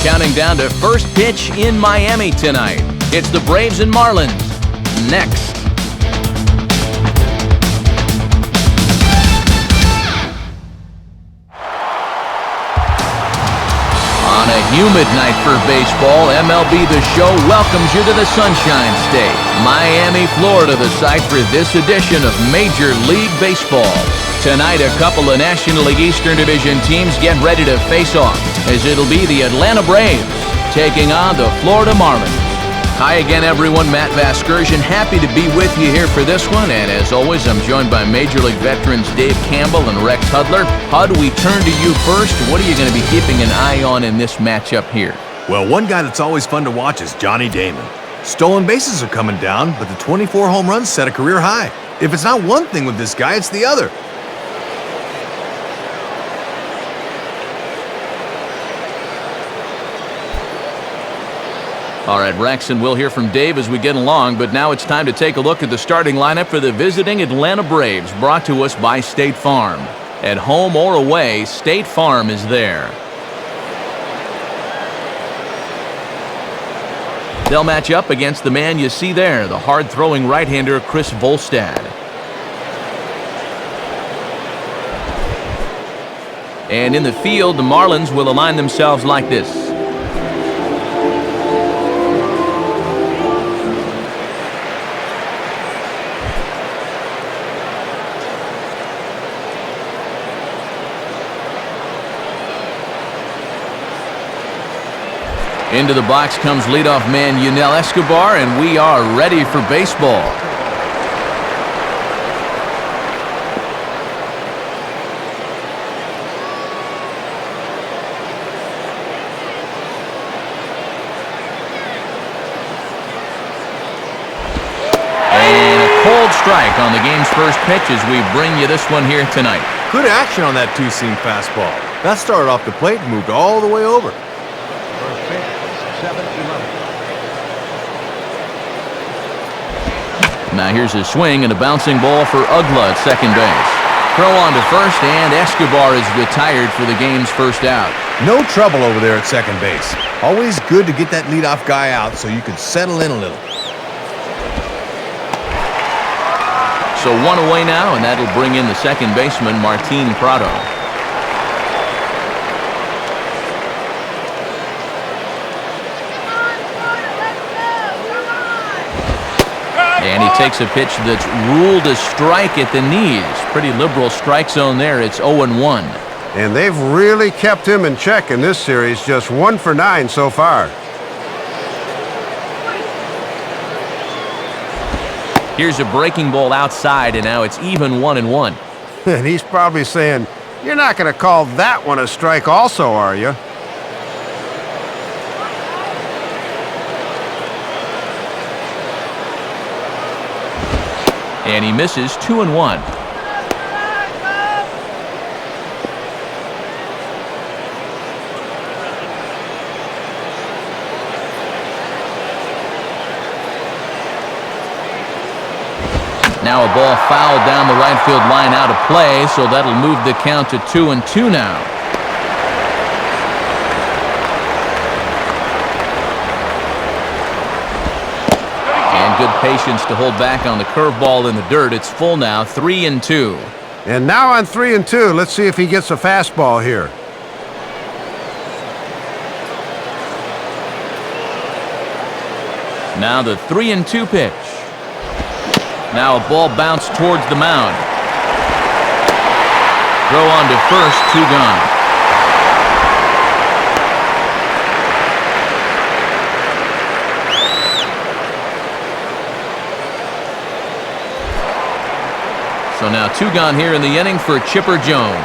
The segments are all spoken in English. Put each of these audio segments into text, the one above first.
counting down to first pitch in Miami tonight. It's the Braves and Marlins. Next. On a humid night for baseball, MLB The Show welcomes you to the Sunshine State. Miami, Florida, the site for this edition of Major League Baseball. Tonight, a couple of National League Eastern Division teams get ready to face off, as it'll be the Atlanta Braves taking on the Florida Marlins. Hi again, everyone. Matt Vasgersian, happy to be with you here for this one. And as always, I'm joined by Major League veterans Dave Campbell and Rex Hudler. Hud, we turn to you first. What are you going to be keeping an eye on in this matchup here? Well, one guy that's always fun to watch is Johnny Damon. Stolen bases are coming down, but the 24 home runs set a career high. If it's not one thing with this guy, it's the other. All right, Rex, and we'll hear from Dave as we get along, but now it's time to take a look at the starting lineup for the visiting Atlanta Braves, brought to us by State Farm. At home or away, State Farm is there. They'll match up against the man you see there, the hard-throwing right-hander Chris Volstad. And in the field, the Marlins will align themselves like this. Into the box comes leadoff man Yunel Escobar, and we are ready for baseball. And a cold strike on the game's first pitch as we bring you this one here tonight. Good action on that two-seam fastball. That started off the plate and moved all the way over. Now here's his swing and a bouncing ball for Ugla at second base. Throw on to first, and Escobar is retired for the game's first out. No trouble over there at second base. Always good to get that leadoff guy out so you can settle in a little. So one away now, and that'll bring in the second baseman, Martin Prado. And he takes a pitch that's ruled a strike at the knees. Pretty liberal strike zone there. It's 0-1. And they've really kept him in check in this series. Just 1 for 9 so far. Here's a breaking ball outside, and now it's even 1-1. And he's probably saying, "You're not going to call that one a strike also, are you?" And he misses 2-1. Now a ball fouled down the right field line out of play, so that'll move the count to 2-2 now. Good patience to hold back on the curveball in the dirt. It's full now, 3-2. And now on 3-2, let's see if he gets a fastball here. Now the 3-2 pitch. Now a ball bounced towards the mound. Throw on to first, 2 gone. So now 2 gone here in the inning for Chipper Jones.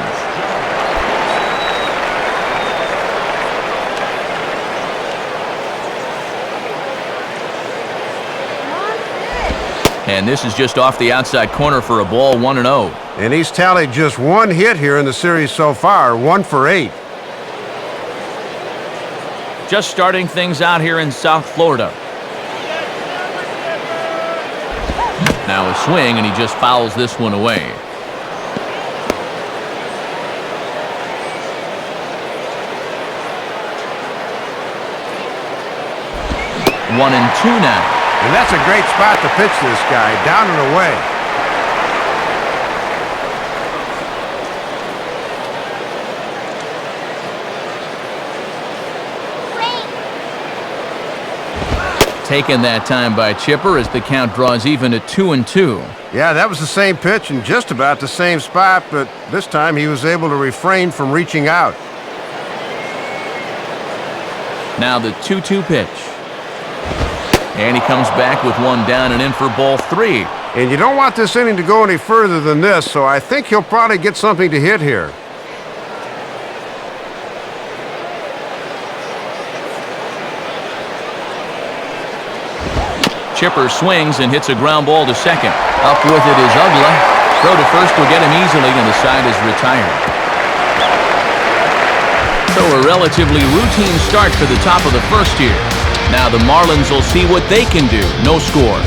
And this is just off the outside corner for a ball, 1-0. And he's tallied just 1 hit here in the series so far, 1 for 8. Just starting things out here in South Florida. Now a swing, and he just fouls this one away. 1-2 now. And that's a great spot to pitch this guy, down and away. Taken that time by Chipper as the count draws even at 2-2. Yeah, that was the same pitch in just about the same spot, but this time he was able to refrain from reaching out. Now the 2-2 pitch. And he comes back with one down and in for ball 3. And you don't want this inning to go any further than this, so I think he'll probably get something to hit here. Chipper swings and hits a ground ball to second. Up with it is Ugla. Throw to first will get him easily, and the side is retired. So a relatively routine start for the top of the first here. Now the Marlins will see what they can do. No score.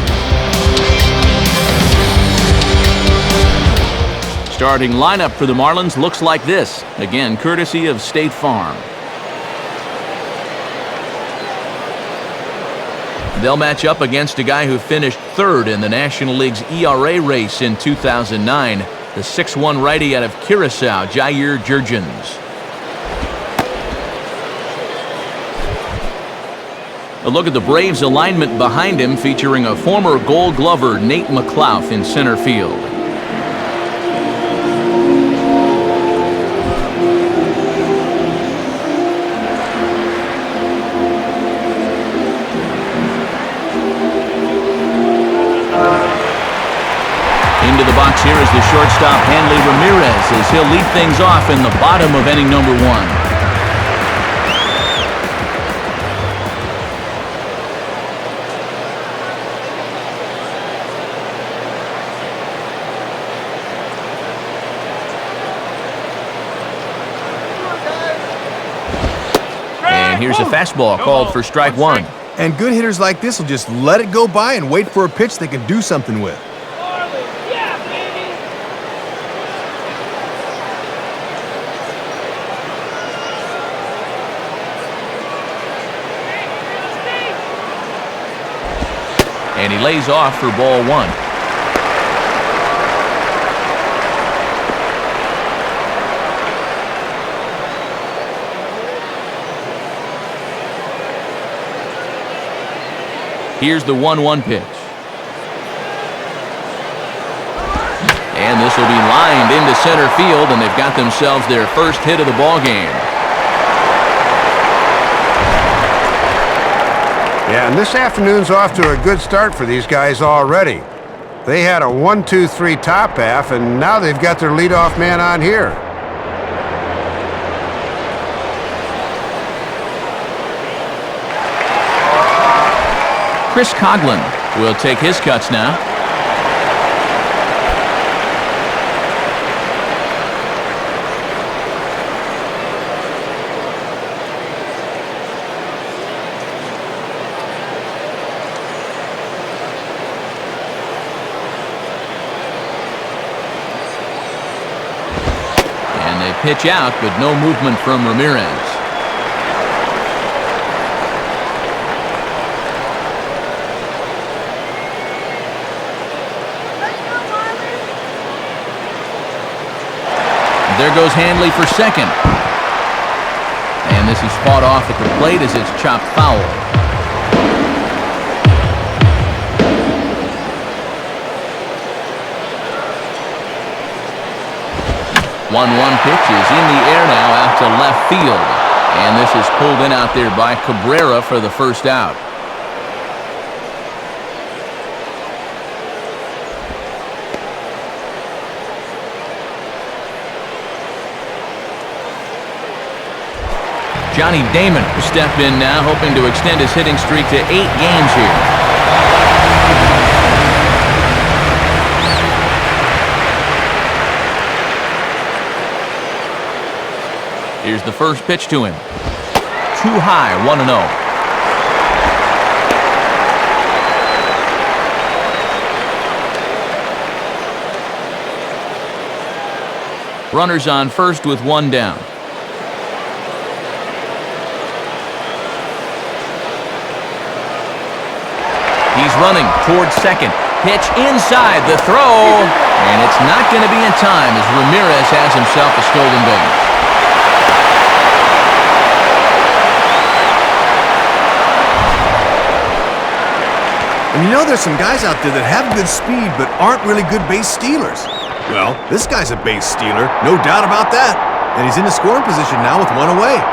Starting lineup for the Marlins looks like this. Again, courtesy of State Farm. They'll match up against a guy who finished third in the National League's ERA race in 2009, the 6'1" righty out of Curacao, Jair Jurgens. A look at the Braves' alignment behind him, featuring a former Gold Glover, Nate McLough, in center field. Into the box here is the shortstop, Hanley Ramirez, as he'll lead things off in the bottom of inning number 1. And here's a fastball called for strike 1. And good hitters like this will just let it go by and wait for a pitch they can do something with. And he lays off for ball 1. Here's the 1-1 pitch. And this will be lined into center field, and they've got themselves their first hit of the ball game. Yeah, and this afternoon's off to a good start for these guys already. They had a 1-2-3 top half, and now they've got their leadoff man on here. Chris Coughlin will take his cuts now. Pitch out, but no movement from Ramirez. There goes Hanley for second. And this is fought off at the plate as it's chopped foul. The 1-1 pitch is in the air now out to left field. And this is pulled in out there by Cabrera for the first out. Johnny Damon will step in now, hoping to extend his hitting streak to 8 games here. Here's the first pitch to him. Too high, 1-0. Runners on first with 1 down. He's running towards second. Pitch inside the throw, and it's not going to be in time as Ramirez has himself a stolen base. And you know there's some guys out there that have good speed but aren't really good base stealers. Well, this guy's a base stealer, no doubt about that. And he's in the scoring position now with one away.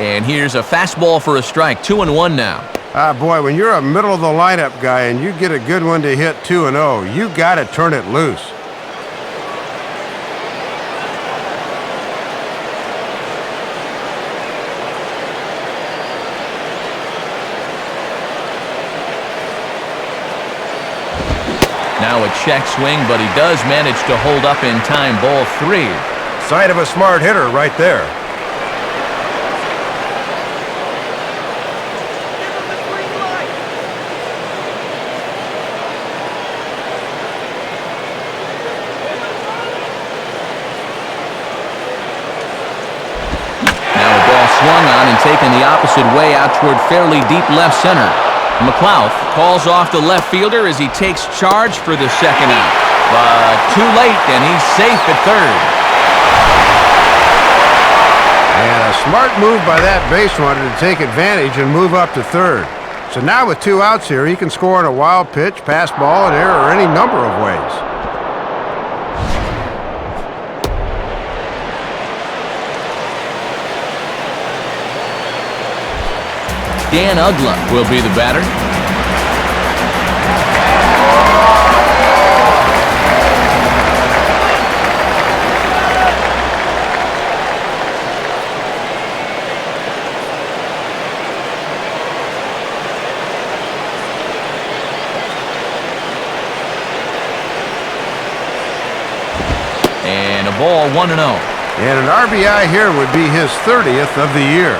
And here's a fastball for a strike. 2-1 now. Ah, boy, when you're a middle-of-the-lineup guy and you get a good one to hit 2-0, you got to turn it loose. Now a check swing, but he does manage to hold up in time. Ball 3. Sign of a smart hitter right there. Swung on and taken the opposite way out toward fairly deep left center. McLeod calls off the left fielder as he takes charge for the second out. But too late, and he's safe at third. And a smart move by that base runner to take advantage and move up to third. So now with 2 outs here, he can score on a wild pitch, pass ball, an error, or any number of ways. Dan Ugla will be the batter. And a ball, 1-0. And an RBI here would be his 30th of the year.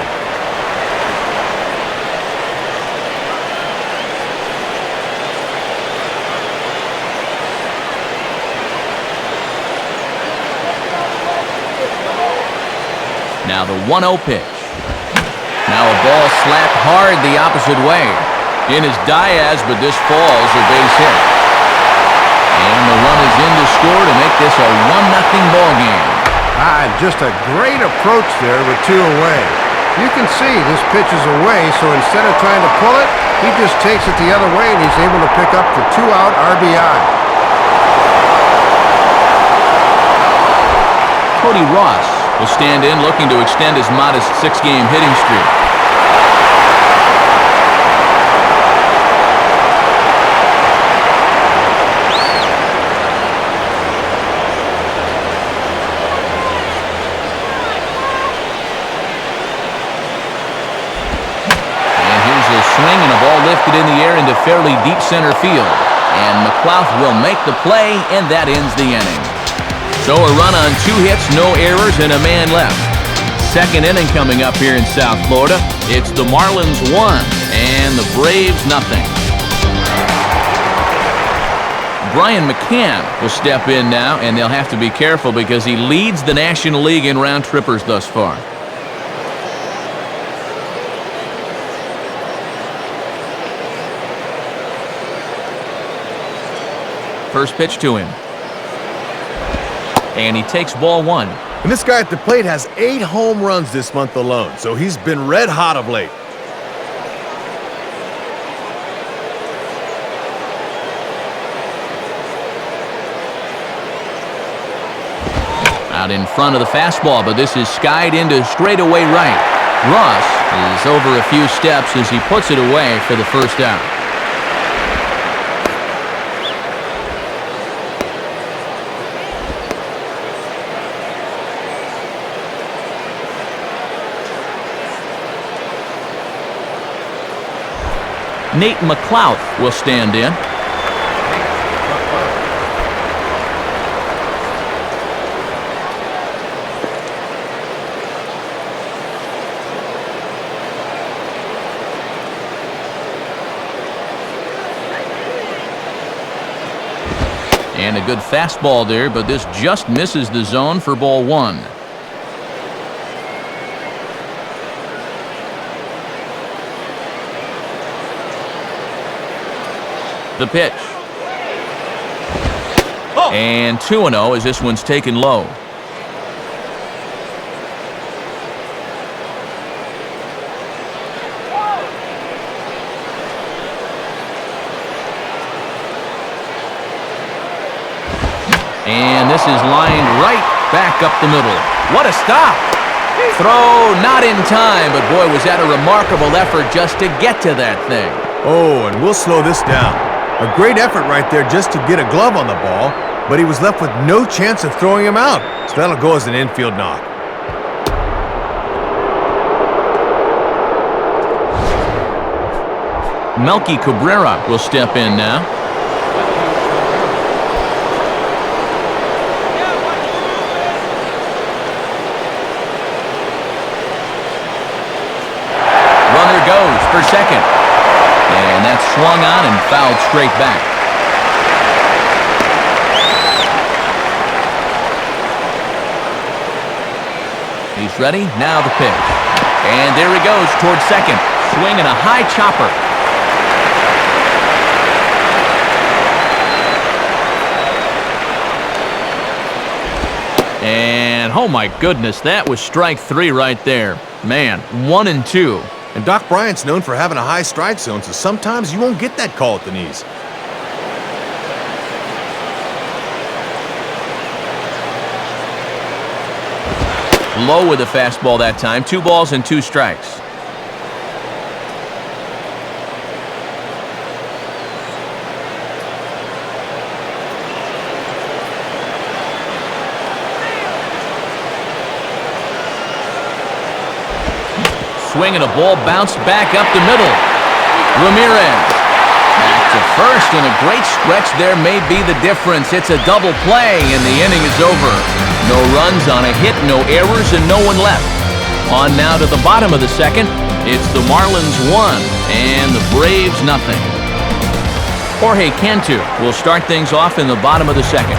Now the 1-0 pitch. Now a ball slapped hard the opposite way. In his Diaz, but this falls a base hit. And the run is in to score to make this a 1-0 ball game. Just a great approach there with 2 away. You can see this pitch is away, so instead of trying to pull it, he just takes it the other way, and he's able to pick up the 2-out RBI. Cody Ross will stand in, looking to extend his modest 6-game hitting streak. And here's a swing and a ball lifted in the air into fairly deep center field. And McLeod will make the play, and that ends the inning. So a run on 2 hits, no errors, and a man left. Second inning coming up here in South Florida. It's the Marlins 1 and the Braves 0. Brian McCann will step in now, and they'll have to be careful because he leads the National League in round trippers thus far. First pitch to him. And he takes ball 1. And this guy at the plate has 8 home runs this month alone, so he's been red hot of late. Out in front of the fastball, but this is skied into straightaway right. Ross is over a few steps as he puts it away for the first out. Nate McLeod will stand in. And a good fastball there, but this just misses the zone for ball one. The pitch. And 2-0 as this one's taken low. And this is lined right back up the middle. What a stop! Throw not in time, but boy, was that a remarkable effort just to get to that thing. Oh, and we'll slow this down. A great effort right there just to get a glove on the ball, but he was left with no chance of throwing him out. So that'll go as an infield knock. Melky Cabrera will step in now. Runner goes for second. And that's swung on and fouled straight back. He's ready. Now the pitch. And there he goes towards second. Swinging a high chopper. And oh my goodness, that was strike three right there. Man, 1-2. And Doc Bryant's known for having a high strike zone, so sometimes you won't get that call at the knees. Low with the fastball that time. 2 balls and 2 strikes. Swinging a ball bounced back up the middle. Ramirez back to first, and a great stretch there may be the difference. It's a double play, and the inning is over. No runs on a hit, no errors, and no one left. On now to the bottom of the second. It's the Marlins 1 and the Braves nothing. Jorge Cantu will start things off in the bottom of the second.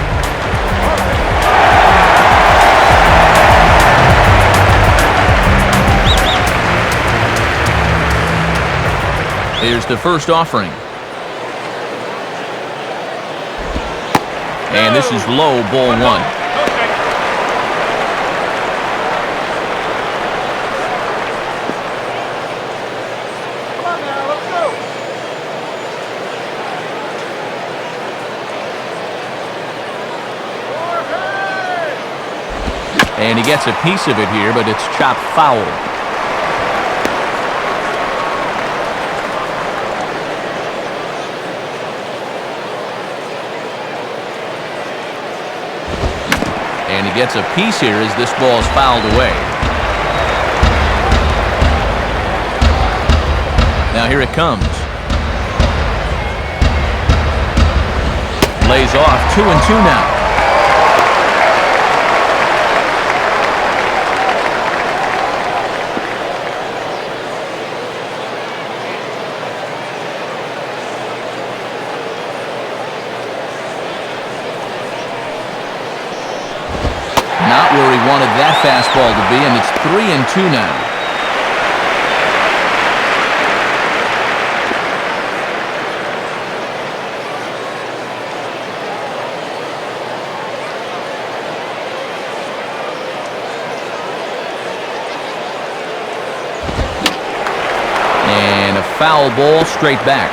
Here's the first offering. And this is low, ball 1. And he gets a piece of it here, but it's chopped foul. And he gets a piece here as this ball is fouled away. Now here it comes. Lays off 2-2 now. Not where he wanted that fastball to be, and it's 3-2 now. And a foul ball straight back.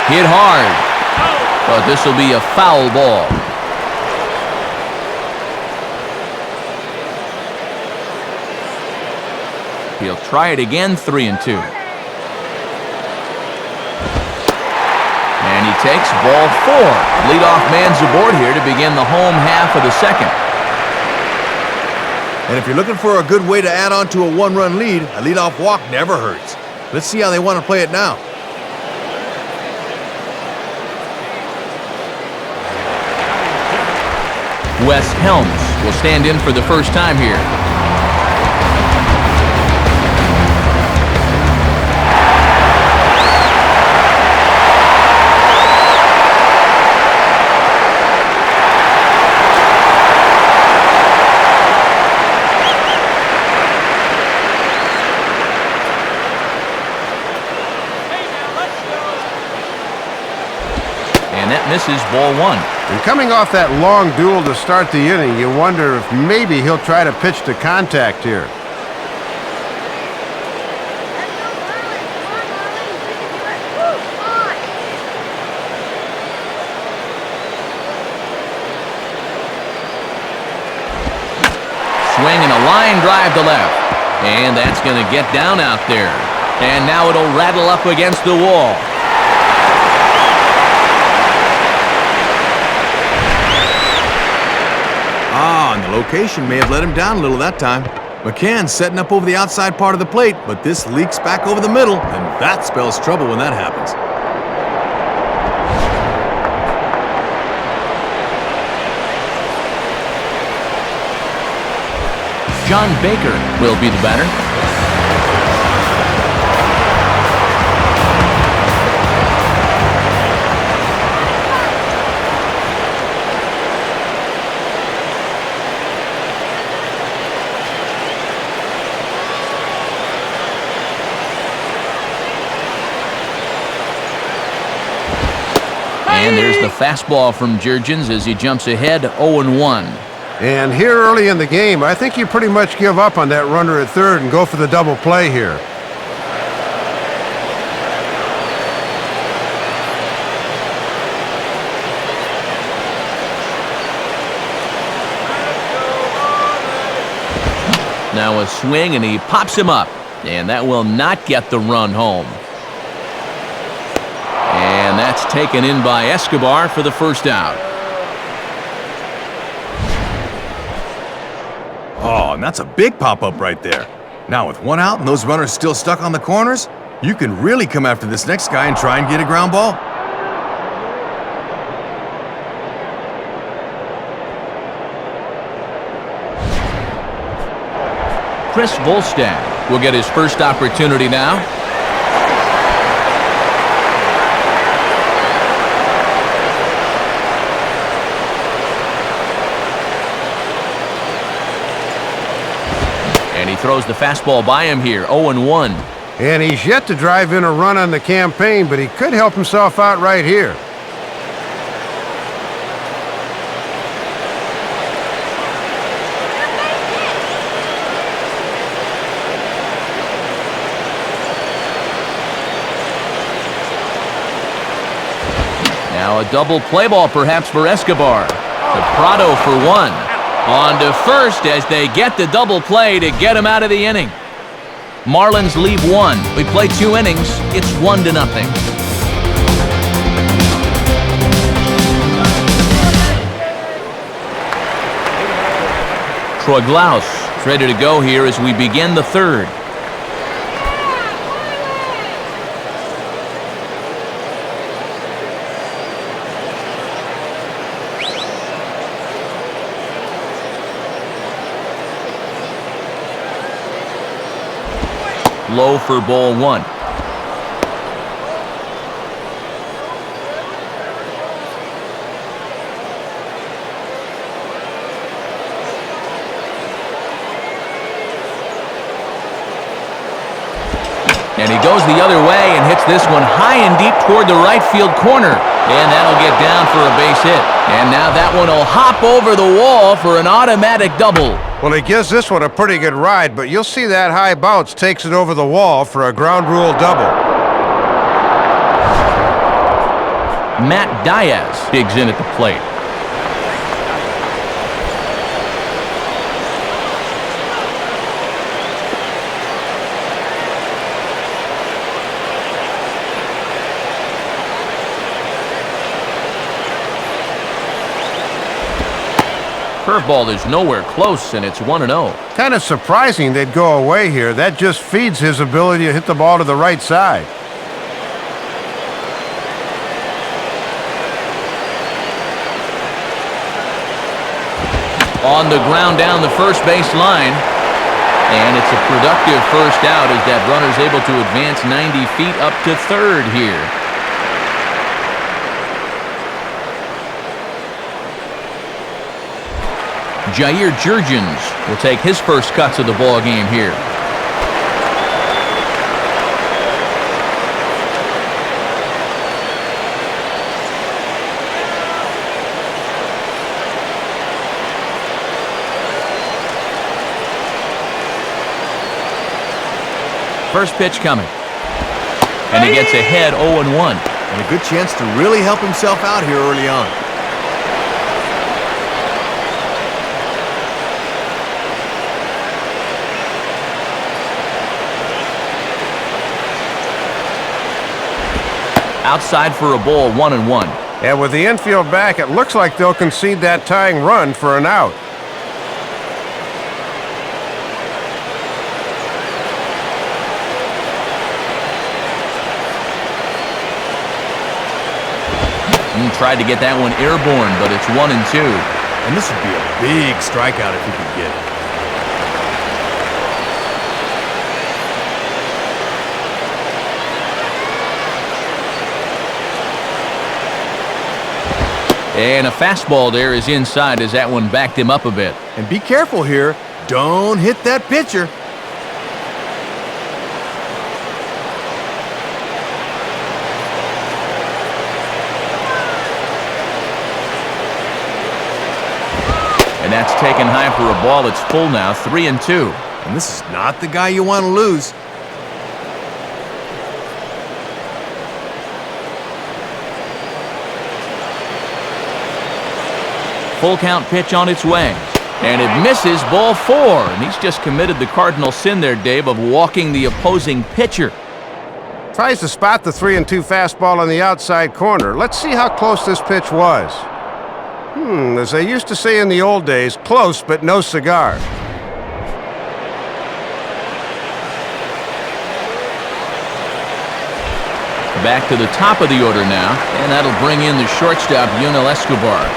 Hit hard, but this will be a foul ball. He'll try it again, 3-2. And he takes ball 4. Leadoff man's aboard here to begin the home half of the second. And if you're looking for a good way to add on to a 1-run lead, a leadoff walk never hurts. Let's see how they want to play it now. Wes Helms will stand in for the first time here. And that misses ball one. And coming off that long duel to start the inning, you wonder if maybe he'll try to pitch to contact here. Swing and a line drive to left. And that's going to get down out there. And now it'll rattle up against the wall. And the location may have let him down a little that time. McCann's setting up over the outside part of the plate, but this leaks back over the middle, and that spells trouble when that happens. John Baker will be the batter. And there's the fastball from Jurgens as he jumps ahead 0-1. And here early in the game, I think you pretty much give up on that runner at third and go for the double play here. Now a swing, and he pops him up. And that will not get the run home. And that's taken in by Escobar for the first out. Oh, and that's a big pop-up right there. Now with one out and those runners still stuck on the corners, you can really come after this next guy and try and get a ground ball. Chris Volstad will get his first opportunity now. And he throws the fastball by him here, 0-1. And he's yet to drive in a run on the campaign, but he could help himself out right here. Now a double play ball perhaps for Escobar. To Prado for one. On to first as they get the double play to get him out of the inning. Marlins leave one. We play 2 innings. It's 1-0. Troy Glaus is ready to go here as we begin the third. Low for ball one. And he goes the other way and hits this one high and deep toward the right field corner. And that'll get down for a base hit. And now that one will hop over the wall for an automatic double. Well, he gives this one a pretty good ride, but you'll see that high bounce takes it over the wall for a ground rule double. Matt Diaz digs in at the plate. Curveball is nowhere close, and it's 1-0. Kind of surprising they'd go away here. That just feeds his ability to hit the ball to the right side. On the ground down the first base line. And it's a productive first out as that runner's able to advance 90 feet up to third here. Jair Jurgens will take his first cuts of the ball game here. First pitch coming. And he gets ahead 0-1. And a good chance to really help himself out here early on. Outside for a ball, 1-1. And with the infield back, it looks like they'll concede that tying run for an out. Tried to get that one airborne, but it's 1-2. And this would be a big strikeout if he could get it. And a fastball there is inside as that one backed him up a bit. And be careful here. Don't hit that pitcher. And that's taken high for a ball. It's full now, 3-2. And this is not the guy you want to lose. Full count pitch on its way. And it misses, ball 4. And he's just committed the cardinal sin there, Dave, of walking the opposing pitcher. Tries to spot the 3-2 fastball on the outside corner. Let's see how close this pitch was. As they used to say in the old days, close but no cigar. Back to the top of the order now, and that'll bring in the shortstop, Yunel Escobar.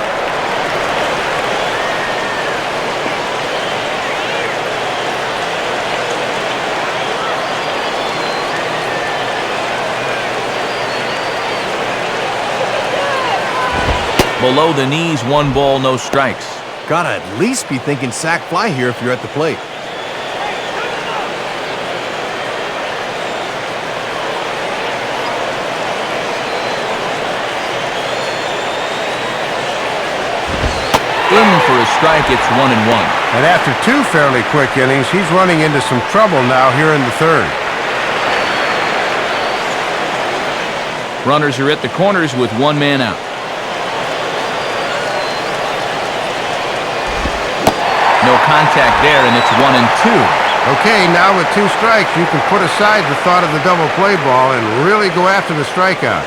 Below the knees, 1 ball, no strikes. Gotta at least be thinking sac fly here if you're at the plate. In for a strike, it's 1-1. And after 2 fairly quick innings, he's running into some trouble now here in the third. Runners are at the corners with 1 man out. No contact there, and it's 1-2. Okay, now with 2 strikes, you can put aside the thought of the double play ball and really go after the strikeout.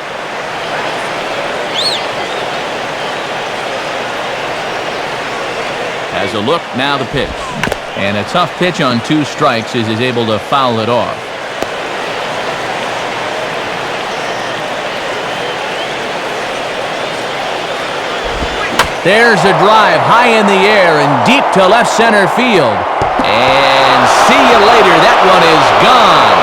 Has a look, now the pitch. And a tough pitch on 2 strikes as he's able to foul it off. There's a drive high in the air and deep to left center field. And see you later. That one is gone.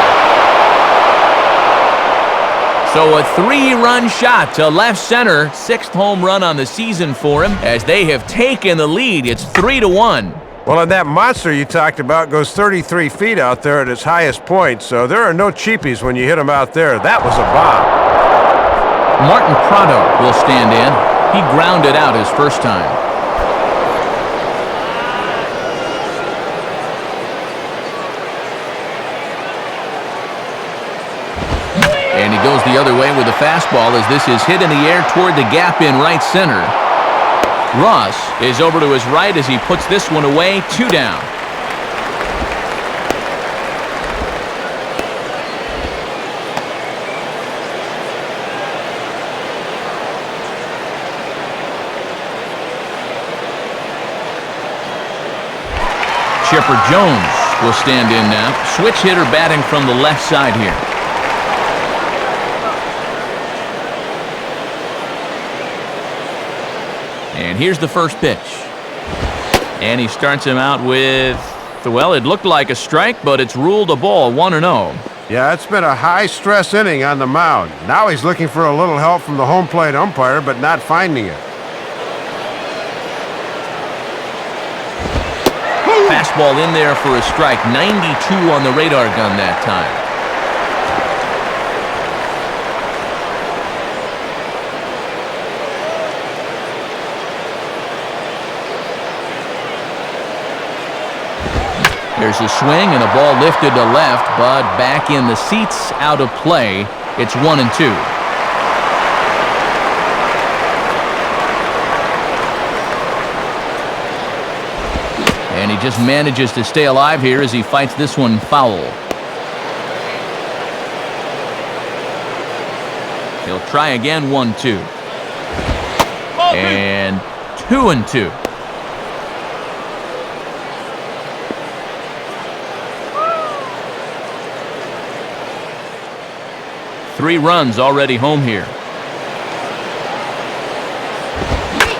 So a 3-run shot to left center. 6th home run on the season for him as they have taken the lead. It's 3-1. Well, and that monster you talked about goes 33 feet out there at its highest point, so there are no cheapies when you hit him out there. That was a bomb. Martin Prado will stand in. He grounded out his first time. And he goes the other way with a fastball as this is hit in the air toward the gap in right center. Ross is over to his right as he puts this one away, 2 down. Chipper Jones will stand in now. Switch hitter batting from the left side here. And here's the first pitch. And he starts him out with, well, it looked like a strike, but it's ruled a ball, 1-0. Yeah, it's been a high-stress inning on the mound. Now he's looking for a little help from the home plate umpire, but not finding it. Fastball in there for a strike. 92 on the radar gun that time. There's a swing and a ball lifted to left, but back in the seats, out of play. It's 1-2. And he just manages to stay alive here as he fights this one foul. He'll try again, 1-2. And 2-2. Three runs already home here.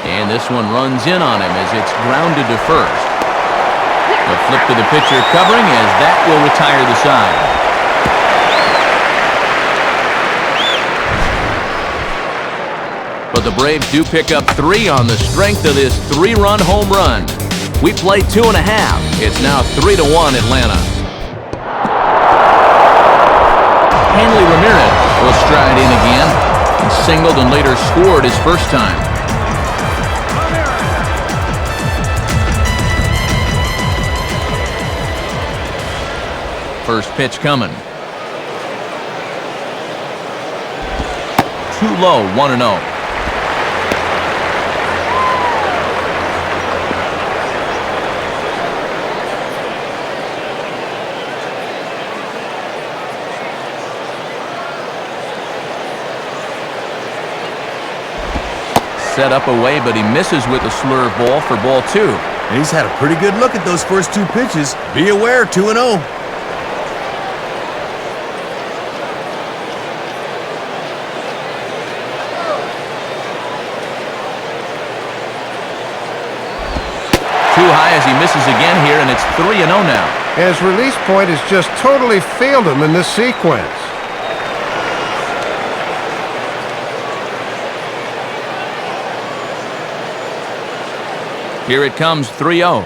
And this one runs in on him as it's grounded to first. A flip to the pitcher covering as that will retire the side. But the Braves do pick up 3 on the strength of this 3-run home run. We play 2.5. It's now 3-1 Atlanta. Hanley Ramirez will stride in again. He singled and later scored his first time. First pitch coming. Too low, 1-0. Set up away, but he misses with a slurve ball for ball 2. And he's had a pretty good look at those first 2 pitches. Be aware, 2-0. Too high as he misses again here, and it's 3-0 now. His release point has just totally failed him in this sequence. Here it comes, 3-0.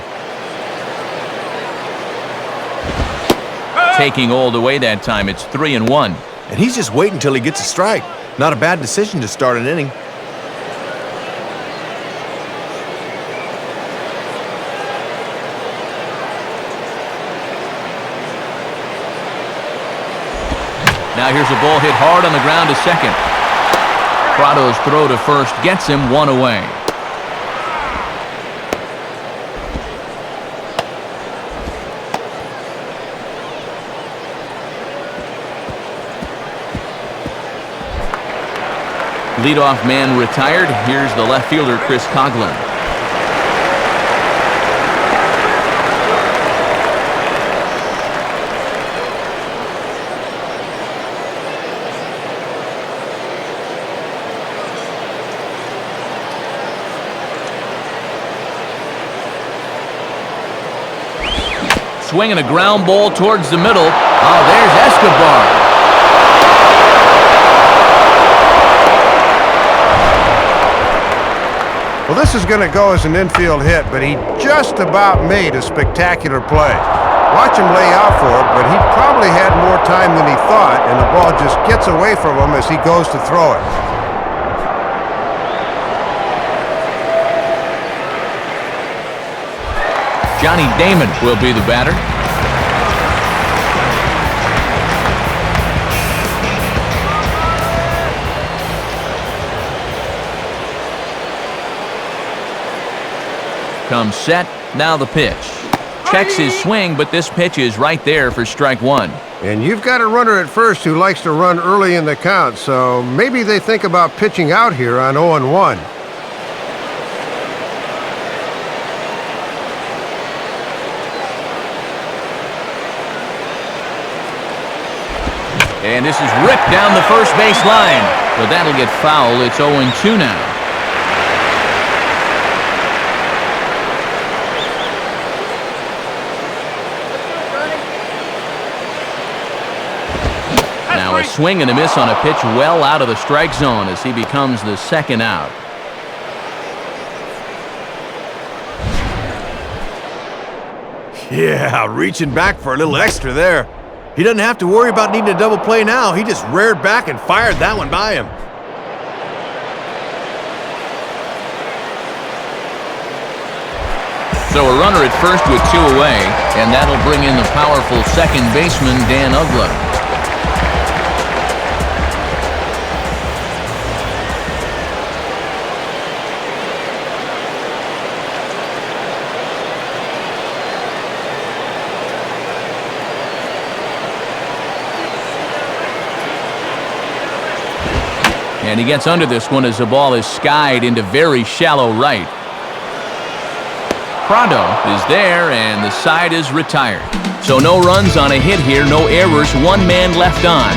Taking all the way that time, it's 3-1. And he's just waiting until he gets a strike. Not a bad decision to start an inning. Now here's a ball hit hard on the ground to second. Prado's throw to first gets him 1 away. Leadoff man retired. Here's the left fielder, Chris Coughlin. Swinging a ground ball towards the middle. Oh, there's Escobar. Well, this is going to go as an infield hit, but he just about made a spectacular play. Watch him lay out for it, but he probably had more time than he thought, and the ball just gets away from him as he goes to throw it. Johnny Damon will be the batter. Comes set, now the pitch. Checks his swing, but this pitch is right there for strike 1. And you've got a runner at first who likes to run early in the count, so maybe they think about pitching out here on 0-1. And this is ripped down the first base line, but that'll get foul. It's 0-2 now. swing and a miss on a pitch well out of the strike zone as he becomes the second out. Yeah, reaching back for a little extra there. He doesn't have to worry about needing a double play now. He just reared back and fired that one by him. So a runner at first with 2 away, and that'll bring in the powerful second baseman, Dan Uggla. And he gets under this one as the ball is skied into very shallow right. Prado is there, and the side is retired. So no runs on a hit here, no errors, 1 man left on.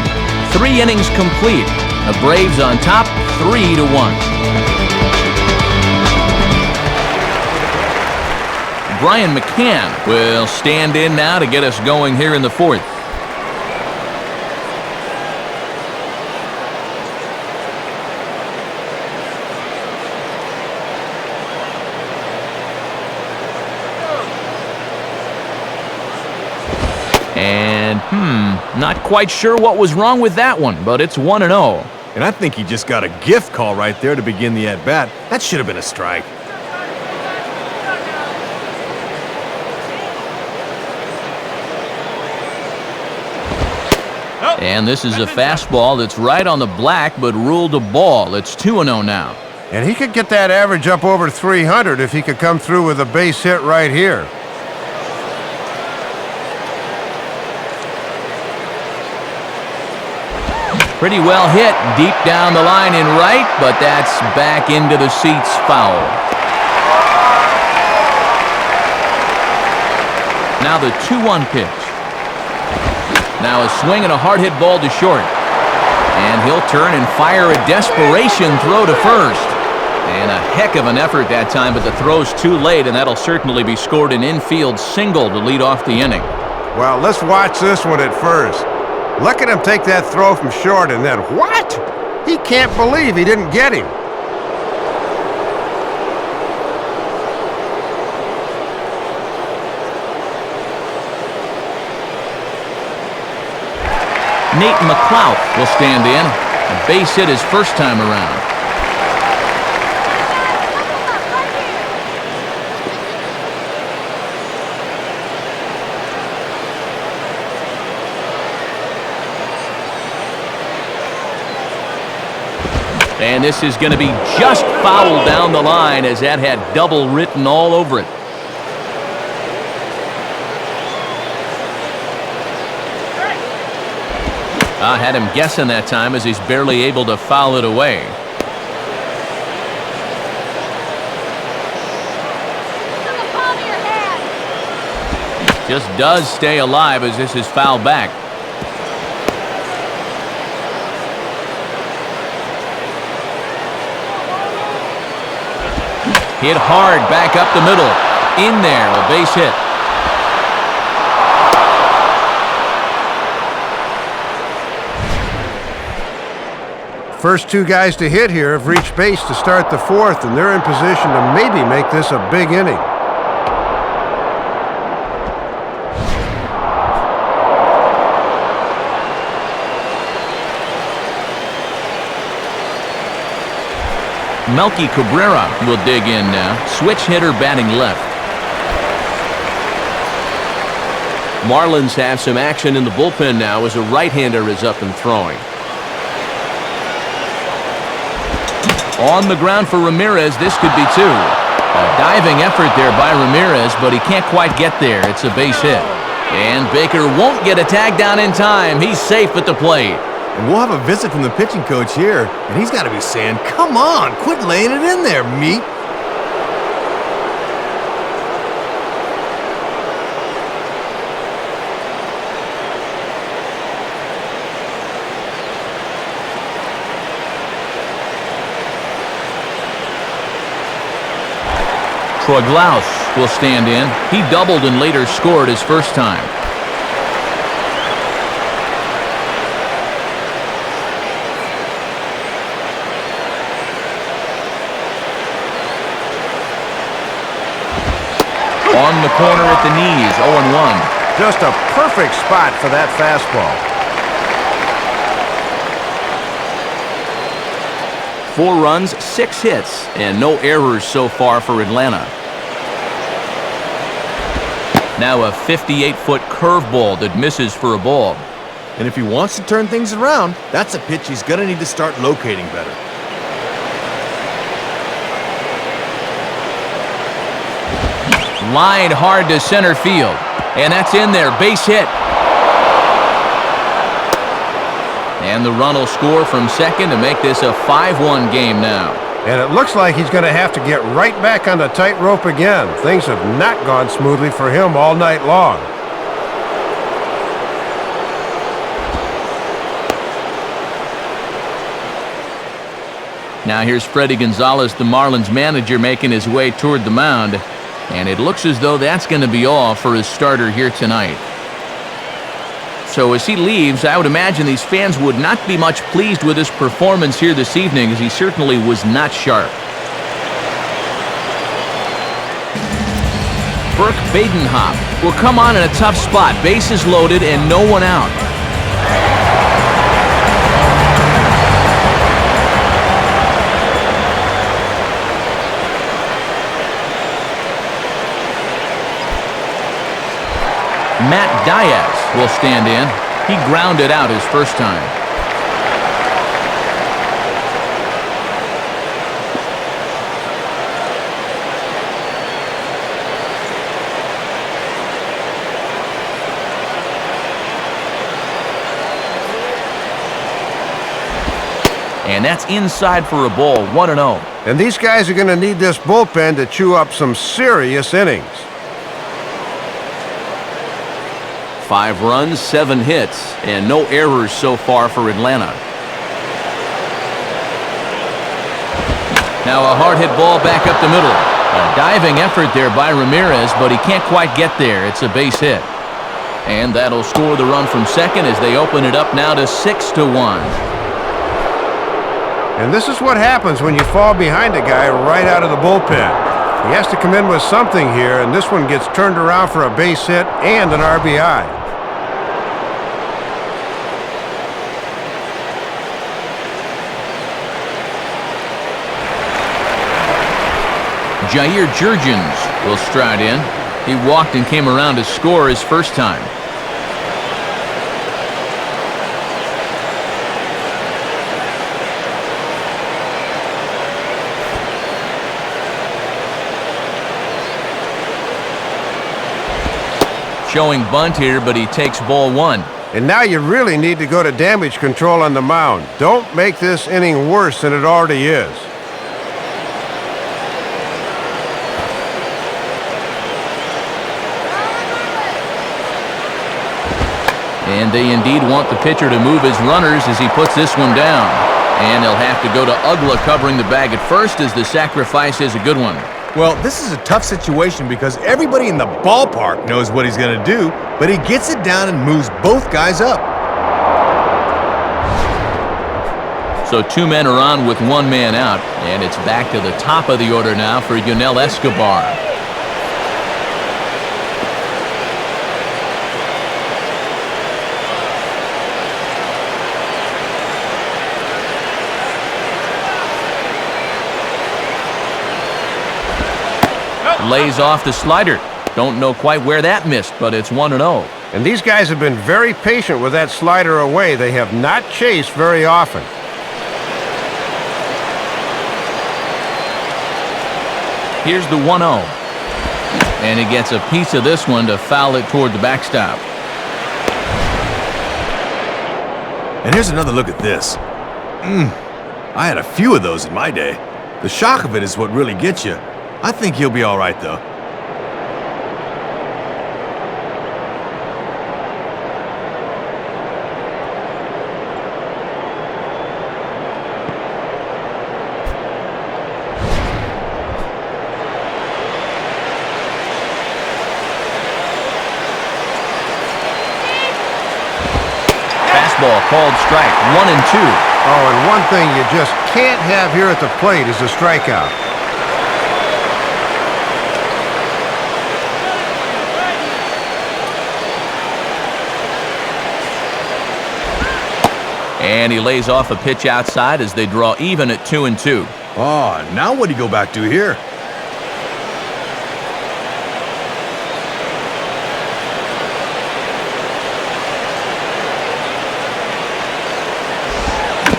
3 innings complete. The Braves on top, 3-1. Brian McCann will stand in now to get us going here in the 4th. And, not quite sure what was wrong with that one, but it's 1-0. And I think he just got a gift call right there to begin the at-bat. That should have been a strike. And this is a fastball that's right on the black, but ruled a ball. It's 2-0 now. And he could get that average up over 300 if he could come through with a base hit right here. Pretty well hit deep down the line in right, but that's back into the seats foul. Now the 2-1 pitch. Now a swing and a hard hit ball to short. And he'll turn and fire a desperation throw to first. And a heck of an effort that time, but the throw's too late, and that'll certainly be scored an infield single to lead off the inning. Well, let's watch this one at first. Look at him take that throw from short, and then what? He can't believe he didn't get him. Nate McLeod will stand in. A base hit his first time around. And this is going to be just fouled down the line, as that had double written all over it. I had him guessing that time, as he's barely able to foul it away. Just does stay alive as this is fouled back. Hit hard back up the middle. In there, a base hit. First 2 guys to hit here have reached base to start the 4th, and they're in position to maybe make this a big inning. Melky Cabrera will dig in now. Switch hitter batting left. Marlins have some action in the bullpen now as a right-hander is up and throwing. On the ground for Ramirez, this could be 2. A diving effort there by Ramirez, but he can't quite get there. It's a base hit. And Baker won't get a tag down in time. He's safe at the plate. And we'll have a visit from the pitching coach here, and he's got to be saying, come on, quit laying it in there, meat. Troy Glaus will stand in. He doubled and later scored his first time. On the corner at the knees, 0-1. Just a perfect spot for that fastball. 4 runs, 6 hits, and no errors so far for Atlanta. Now a 58-foot curveball that misses for a ball. And if he wants to turn things around, that's a pitch he's going to need to start locating better. Lined hard to center field. And that's in there. Base hit. And the run will score from second to make this a 5-1 game now. And it looks like he's going to have to get right back on the tightrope again. Things have not gone smoothly for him all night long. Now here's Freddie Gonzalez, the Marlins manager, making his way toward the mound. And it looks as though that's going to be all for his starter here tonight. So as he leaves, I would imagine these fans would not be much pleased with his performance here this evening, as he certainly was not sharp. Burke Badenhop will come on in a tough spot. Bases loaded and no one out. Matt Diaz will stand in. He grounded out his first time. And that's inside for a ball, 1-0. And these guys are going to need this bullpen to chew up some serious innings. 5 runs, 7 hits, and no errors so far for Atlanta. Now a hard hit ball back up the middle. A diving effort there by Ramirez, but he can't quite get there. It's a base hit. And that'll score the run from second as they open it up now to 6-1. And this is what happens when you fall behind a guy right out of the bullpen. He has to come in with something here, and this one gets turned around for a base hit and an RBI. Jair Jurgens will stride in. He walked and came around to score his first time. Showing bunt here, but he takes ball 1. And now you really need to go to damage control on the mound. Don't make this inning worse than it already is. And they indeed want the pitcher to move his runners as he puts this one down. And they'll have to go to Ugla covering the bag at first, as the sacrifice is a good one. Well, this is a tough situation because everybody in the ballpark knows what he's going to do, but he gets it down and moves both guys up. So 2 men are on with 1 man out, and it's back to the top of the order now for Yunel Escobar. Lays off the slider. Don't know quite where that missed, but it's 1-0. And these guys have been very patient with that slider away. They have not chased very often. Here's the 1-0. And he gets a piece of this one to foul it toward the backstop. And here's another look at this. I had a few of those in my day. The shock of it is what really gets you. I think he'll be all right, though. Fastball called strike, 1-2. Oh, and one thing you just can't have here at the plate is a strikeout. And he lays off a pitch outside as they draw even at 2-2. Oh, now what do you go back to here?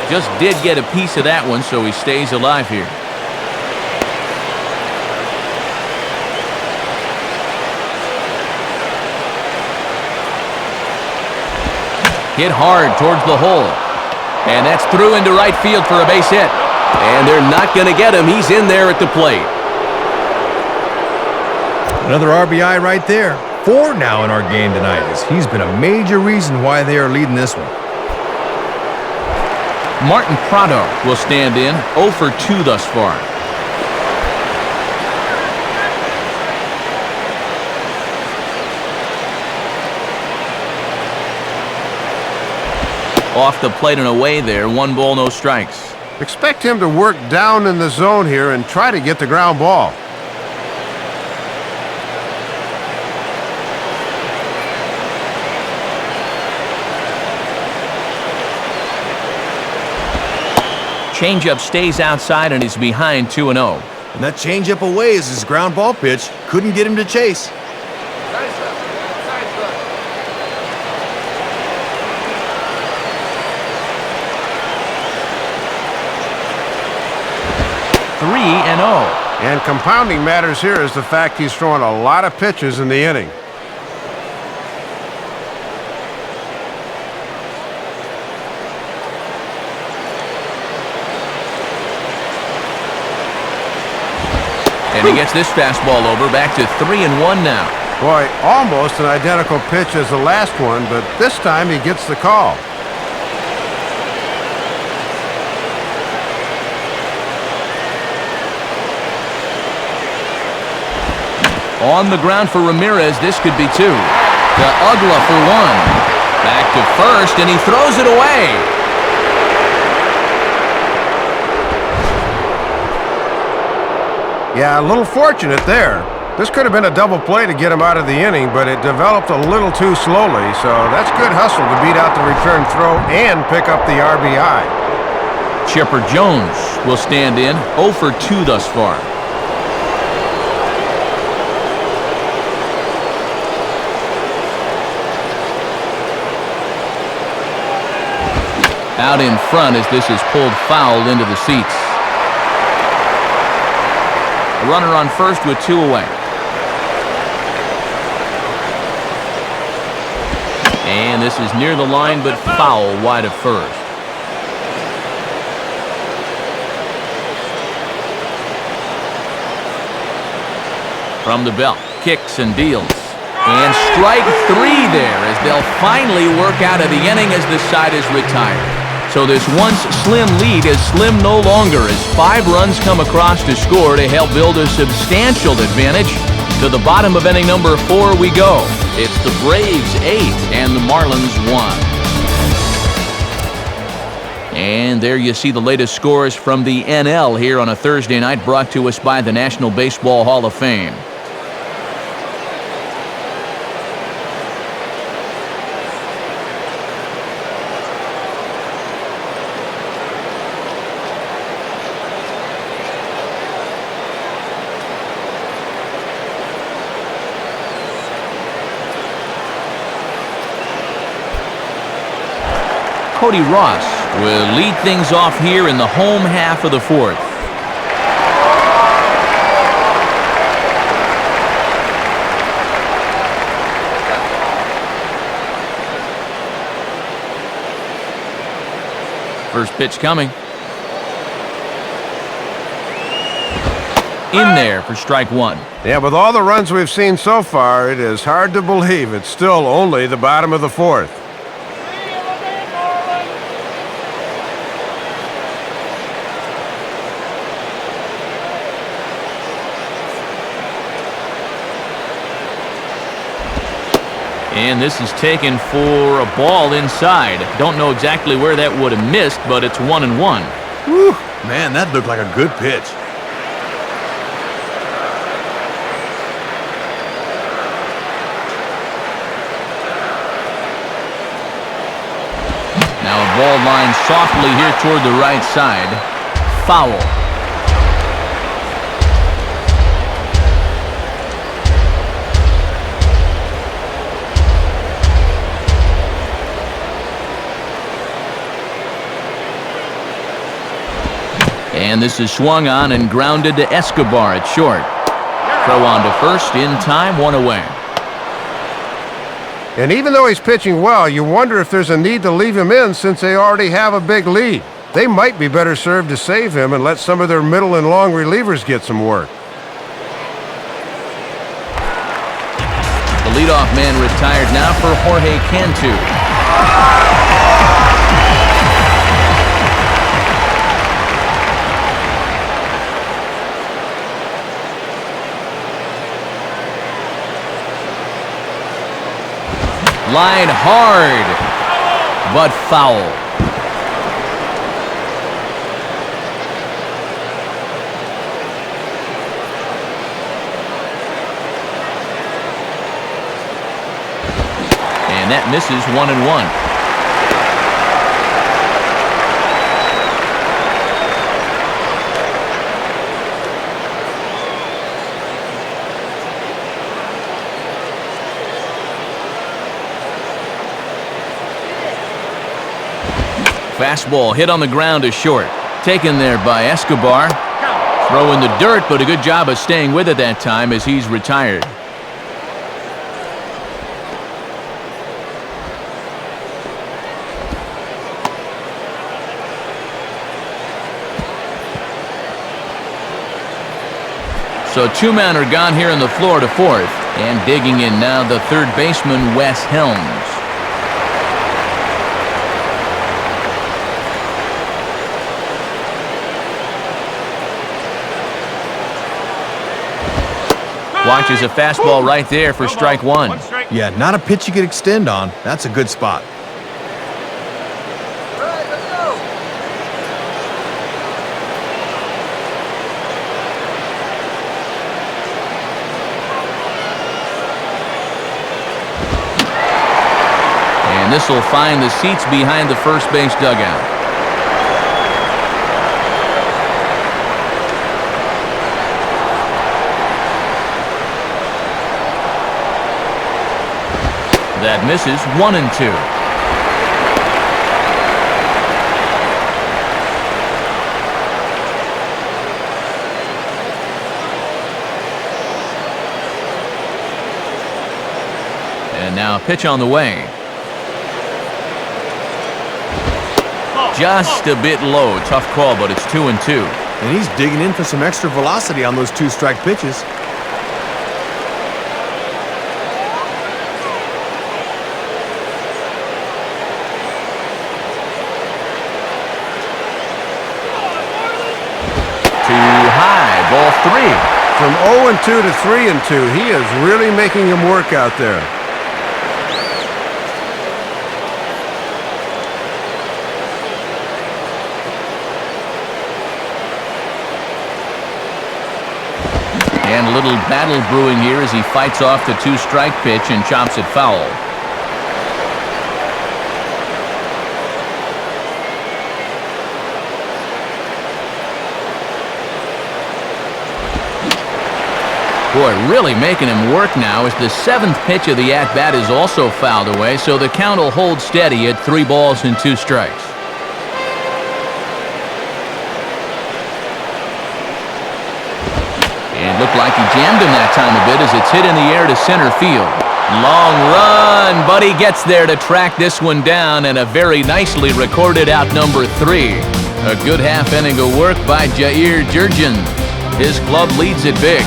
Just did get a piece of that one, so he stays alive here. Hit hard towards the hole. And that's through into right field for a base hit. And they're not going to get him. He's in there at the plate. Another RBI right there. 4 now in our game tonight, as he's been a major reason why they are leading this one. Martin Prado will stand in, 0 for 2 thus far. Off the plate and away there, 1 ball, no strikes. Expect him to work down in the zone here and try to get the ground ball. Changeup stays outside and he's behind 2-0. And that changeup away is his ground ball pitch. Couldn't get him to chase. And compounding matters here is the fact he's throwing a lot of pitches in the inning. And he gets this fastball over, back to 3-1 now. Boy, almost an identical pitch as the last one, but this time he gets the call. On the ground for Ramirez, this could be 2. To Ugla for 1. Back to first, and he throws it away. Yeah, a little fortunate there. This could have been a double play to get him out of the inning, but it developed a little too slowly, so that's good hustle to beat out the return throw and pick up the RBI. Chipper Jones will stand in, 0 for 2 thus far. Out in front as this is pulled foul into the seats. A runner on first with 2 away. And this is near the line, but foul wide of first. From the belt, kicks and deals. And strike 3 there as they'll finally work out of the inning as this side is retired. So this once slim lead is slim no longer as 5 runs come across to score to help build a substantial advantage. To the bottom of inning number 4 we go. It's the Braves 8 and the Marlins 1. And there you see the latest scores from the NL here on a Thursday night, brought to us by the National Baseball Hall of Fame. Cody Ross will lead things off here in the home half of the 4th. First pitch coming. In there for strike 1. Yeah, with all the runs we've seen so far, it is hard to believe it's still only the bottom of the 4th. And this is taken for a ball inside. Don't know exactly where that would have missed, but it's 1-1. Whew, man, that looked like a good pitch. Now a ball ball lined softly here toward the right side. Foul. And this is swung on and grounded to Escobar at short. Throw on to first in time, one away. And even though he's pitching well, you wonder if there's a need to leave him in since they already have a big lead. They might be better served to save him and let some of their middle and long relievers get some work. The leadoff man retired now for Jorge Cantu. Line hard, but foul. And that misses 1-1. Fastball hit on the ground to short. Taken there by Escobar. Throw in the dirt, but a good job of staying with it that time as he's retired. So two men are gone here in the Florida fourth. And digging in now, the third baseman, Wes Helms. Watches a fastball right there for strike one. Yeah, not a pitch you could extend on. That's a good spot. And this will find the seats behind the first base dugout. That misses 1-2. And now a pitch on the way. Just a bit low. Tough call, but it's 2-2. And he's digging in for some extra velocity on those two-strike pitches. Ball three. From 0-2 to 3-2, he is really making him work out there. And a little battle brewing here as he fights off the two-strike pitch and chops it foul. Boy, really making him work now as the seventh pitch of the at-bat is also fouled away, so the count will hold steady at 3 balls and 2 strikes. And looked like he jammed him that time a bit as it's hit in the air to center field. Long run, but he gets there to track this one down, and a very nicely recorded out number 3. A good half inning of work by Jair Jurgen. His club leads it big.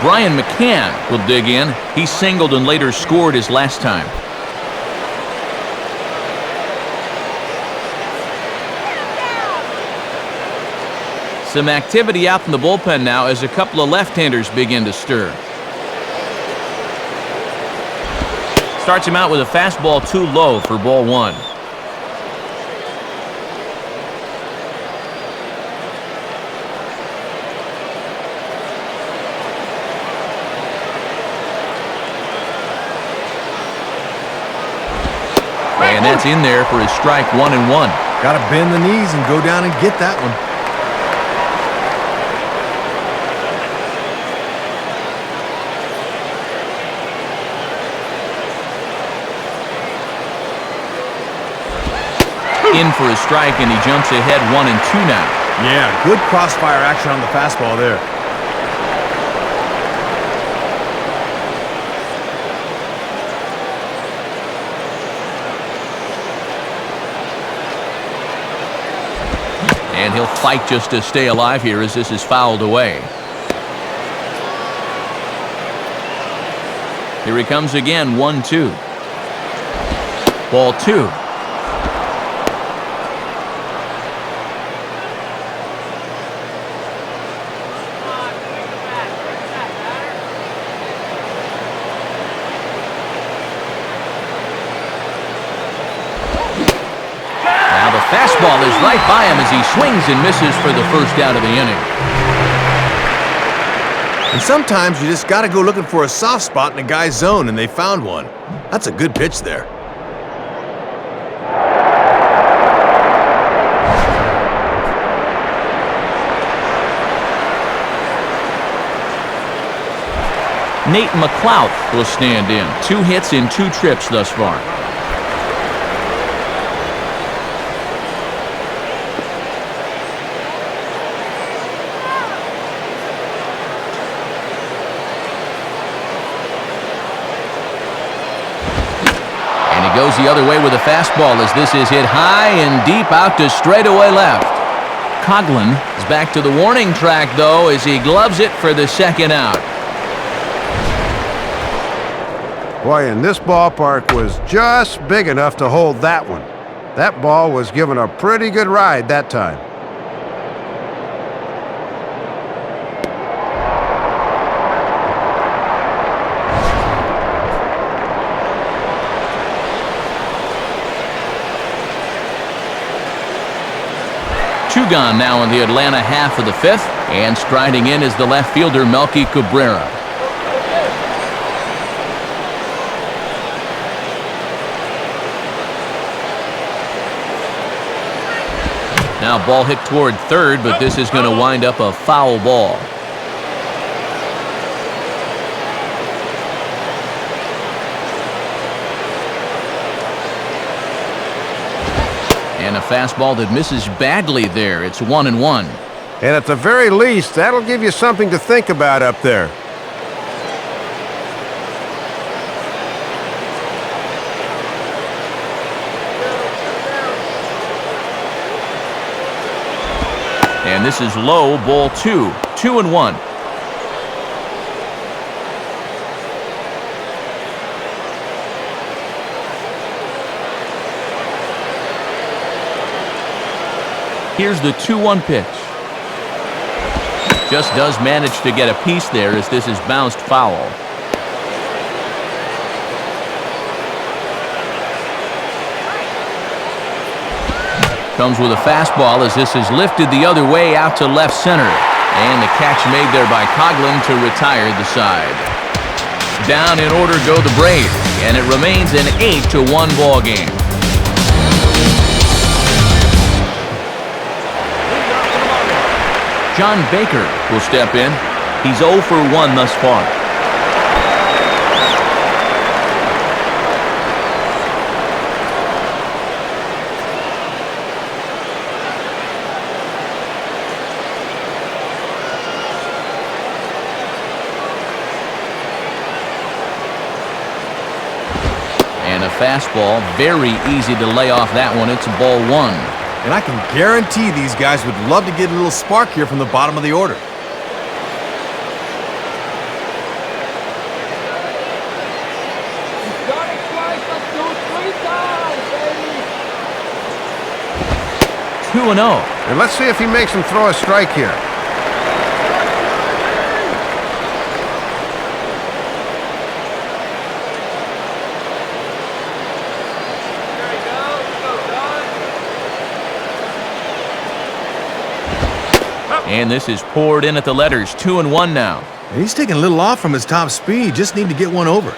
Brian McCann will dig in. He singled and later scored his last time. Some activity out in the bullpen now as a couple of left-handers begin to stir. Starts him out with a fastball too low for ball 1. And And that's in there for his strike 1-1. Gotta bend the knees and go down and get that one. In for a strike, and he jumps ahead 1-2 now. Yeah, good crossfire action on the fastball there. And he'll fight just to stay alive here as this is fouled away. Here he comes again, 1-2. Ball 2. Fastball is right by him as he swings and misses for the first out of the inning. And sometimes you just got to go looking for a soft spot in a guy's zone, and they found one. That's a good pitch there. Nate McLeod will stand in. 2 hits in 2 trips thus far. Goes the other way with a fastball as this is hit high and deep out to straightaway left. Coughlin is back to the warning track, though, as he gloves it for the second out. Boy, and this ballpark was just big enough to hold that one. That ball was given a pretty good ride that time. Two gone now in the Atlanta half of the 5th, and striding in is the left fielder Melky Cabrera. Now ball hit toward third, but this is going to wind up a foul ball. And a fastball that misses badly there. It's 1-1. And at the very least, that'll give you something to think about up there. And this is low, ball 2. 2-1. Here's the 2-1 pitch. Just does manage to get a piece there as this is bounced foul. Comes with a fastball as this is lifted the other way out to left center. And the catch made there by Coughlin to retire the side. Down in order go the Braves, and it remains an 8-1 ball game. John Baker will step in. He's 0 for 1 thus far. And a fastball, very easy to lay off that one. It's ball 1. And I can guarantee these guys would love to get a little spark here from the bottom of the order. Two and 0. And let's see if he makes him throw a strike here. And this is poured in at the letters. 2-1 now. And he's taking a little off from his top speed. Just need to get one over.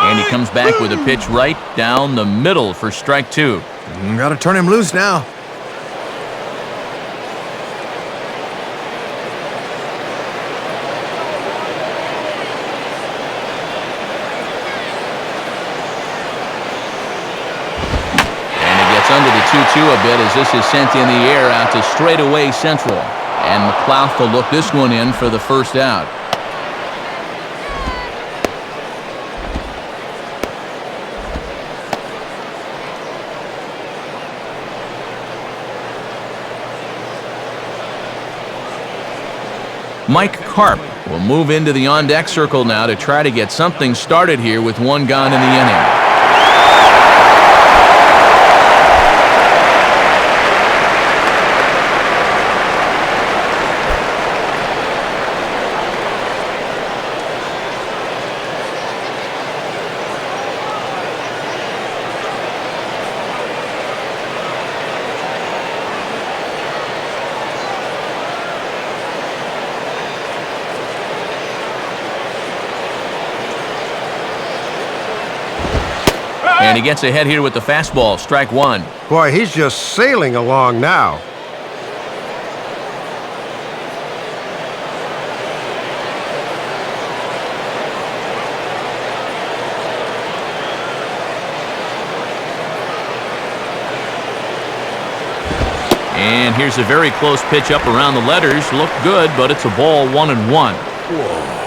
And he comes back with a pitch right down the middle for strike 2. Gotta turn him loose now. Under the 2-2 a bit as this is sent in the air out to straightaway central. And McLouth will look this one in for the first out. Mike Karp will move into the on-deck circle now to try to get something started here with one gone in the inning. And he gets ahead here with the fastball, strike 1. Boy, he's just sailing along now. And here's a very close pitch up around the letters. Looked good, but it's a ball 1-1. Whoa.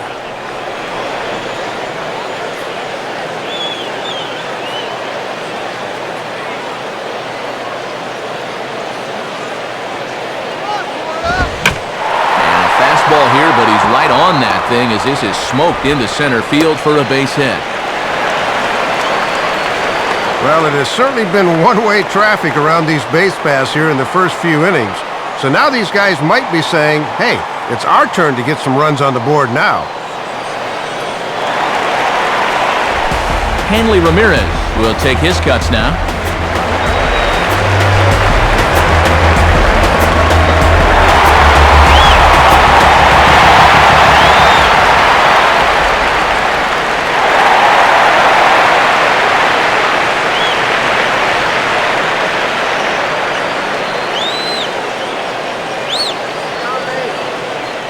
Ball here, but he's right on that thing as this is smoked into center field for a base hit. Well, it has certainly been one-way traffic around these base paths here in the first few innings. So now these guys might be saying, hey, it's our turn to get some runs on the board now. Hanley Ramirez will take his cuts now.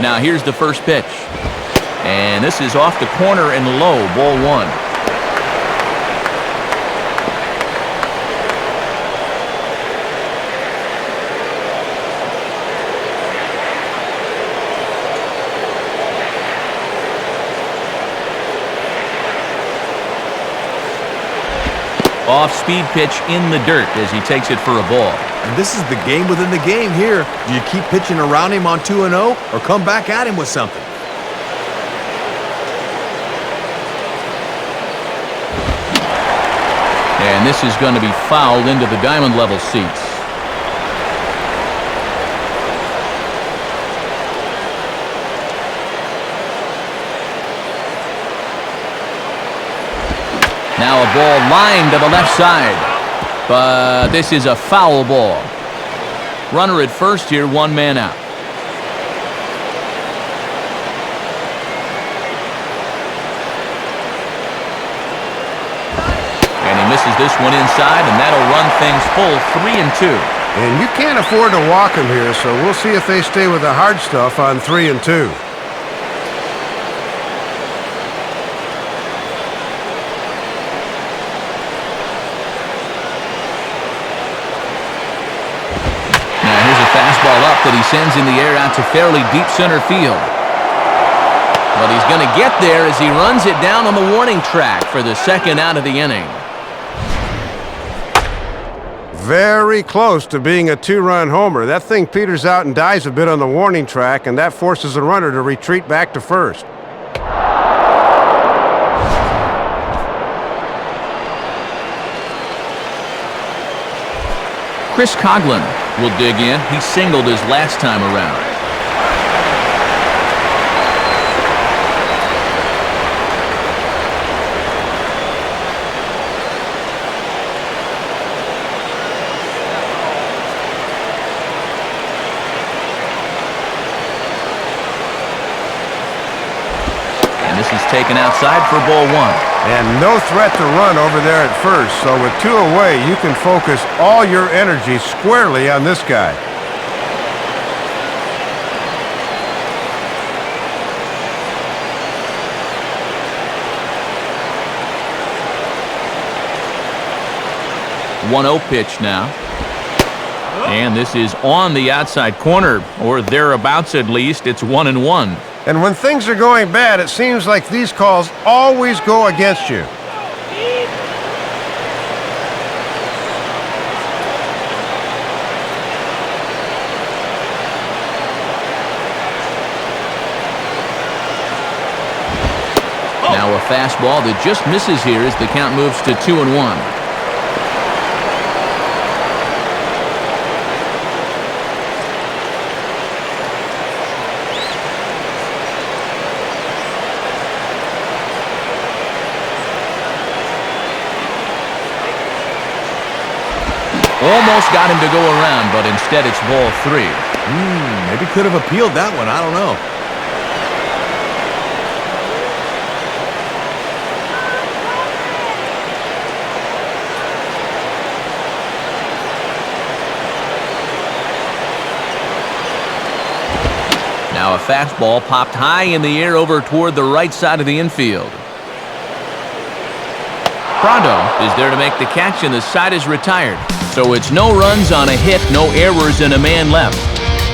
Now here's the first pitch. And this is off the corner and low, ball 1. Off-speed pitch in the dirt as he takes it for a ball. And this is the game within the game here. Do you keep pitching around him on 2-0 or come back at him with something? And this is going to be fouled into the diamond level seats. Now a ball lined to the left side. But this is a foul ball. Runner at first here, one man out. And he misses this one inside, and that'll run things full 3-2. And you can't afford to walk him here, so we'll see if they stay with the hard stuff on 3-2. Fastball up that he sends in the air out to fairly deep center field. But he's going to get there as he runs it down on the warning track for the second out of the inning. Very close to being a two-run homer. That thing peters out and dies a bit on the warning track, and that forces the runner to retreat back to first. Chris Coughlin will dig in. He singled his last time around. And this is taken outside for ball 1. And no threat to run over there at first, so with 2 away, you can focus all your energy squarely on this guy. One-0 pitch now. And this is on the outside corner, or thereabouts at least. It's 1-1. And when things are going bad, it seems like these calls always go against you. Now a fastball that just misses here as the count moves to 2-1. Almost got him to go around, but instead it's ball 3. Maybe could have appealed that one. I don't know. Now a fastball popped high in the air over toward the right side of the infield. Pronto is there to make the catch, and the side is retired. So it's no runs on a hit, no errors, and a man left.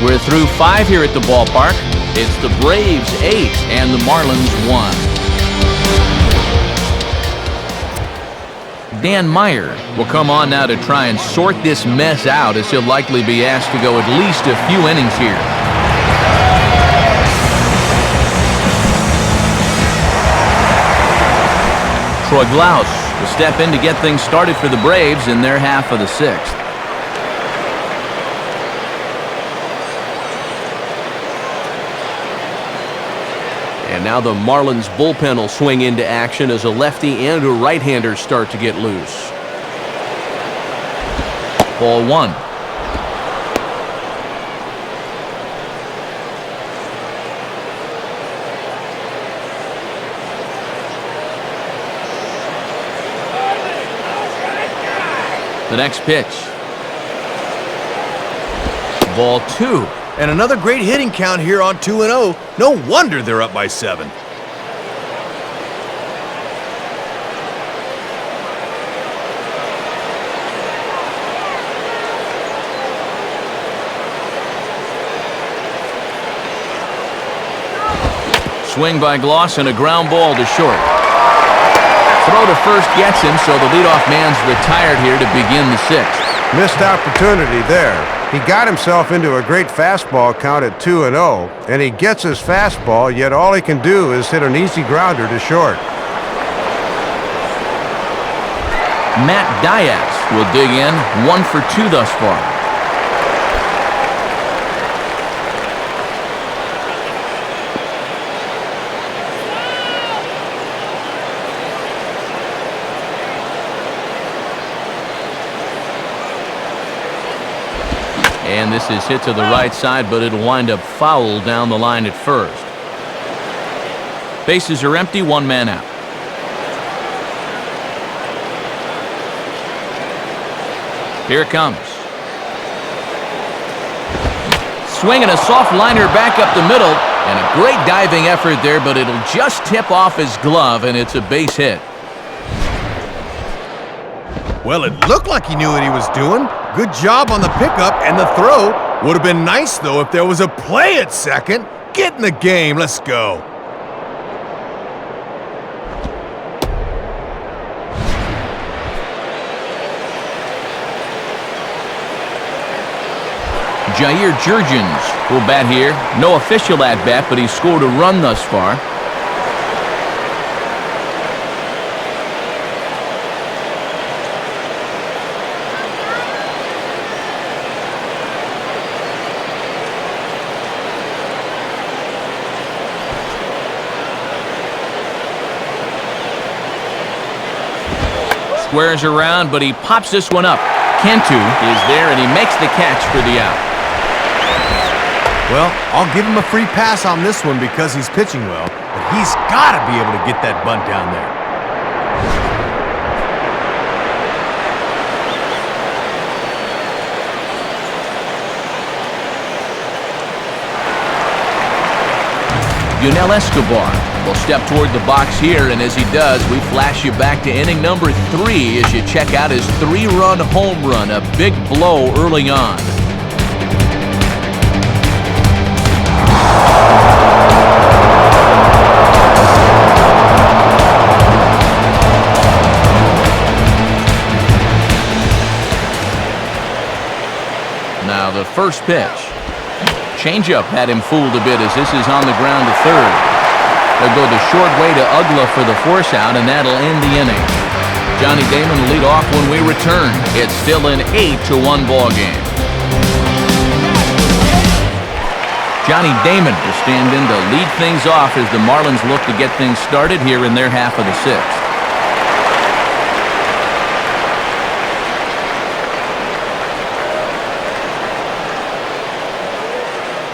We're through 5 here at the ballpark. It's the Braves 8 and the Marlins 1. Dan Meyer will come on now to try and sort this mess out, as he'll likely be asked to go at least a few innings here. Troy Glaus will step in to get things started for the Braves in their half of the 6th. And now the Marlins bullpen will swing into action as a lefty and a right-hander start to get loose. Ball 1. The next pitch. Ball 2. And another great hitting count here on 2-0. No wonder they're up by 7. Swing by Glaus and a ground ball to short. Throw to first gets him, so the leadoff man's retired here to begin the 6th. Missed opportunity there. He got himself into a great fastball count at 2-0, and he gets his fastball, yet all he can do is hit an easy grounder to short. Matt Diaz will dig in, 1 for 2 thus far. And this is hit to the right side, but it'll wind up foul down the line at first. Bases are empty, 1 man out. Here it comes. Swing and a soft liner back up the middle, and a great diving effort there, but it'll just tip off his glove, and it's a base hit. Well, it looked like he knew what he was doing. Good job on the pickup and the throw. Would have been nice, though, if there was a play at second. Get in the game. Let's go. Jair Jurgens will bat here. No official at-bat, but he's scored a run thus far. Squares around, but he pops this one up. Cantu is there, and he makes the catch for the out. Well, I'll give him a free pass on this one because he's pitching well, but he's got to be able to get that bunt down there. Yunel Escobar will step toward the box here, and as he does, we flash you back to inning number 3 as you check out his 3-run home run, a big blow early on. Now the first pitch. Changeup had him fooled a bit as this is on the ground to third. They'll go the short way to Ugla for the force out, and that'll end the inning. Johnny Damon will lead off when we return. It's still an 8-1 ball game. Johnny Damon will stand in to lead things off as the Marlins look to get things started here in their half of the 6th.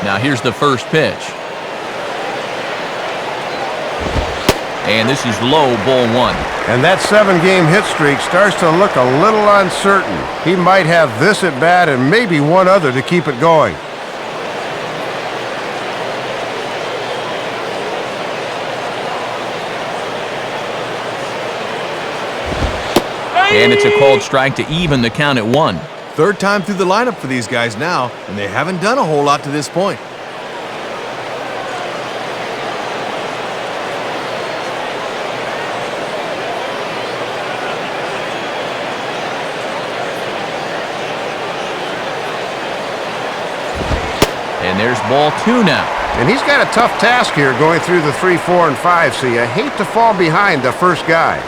Now here's the first pitch. And this is low, ball 1. And that 7-game hit streak starts to look a little uncertain. He might have this at bat and maybe one other to keep it going. And it's a called strike to even the count at 1. Third time through the lineup for these guys now, and they haven't done a whole lot to this point. And there's ball 2 now. And he's got a tough task here going through the 3, 4, and 5, so you hate to fall behind the first guy.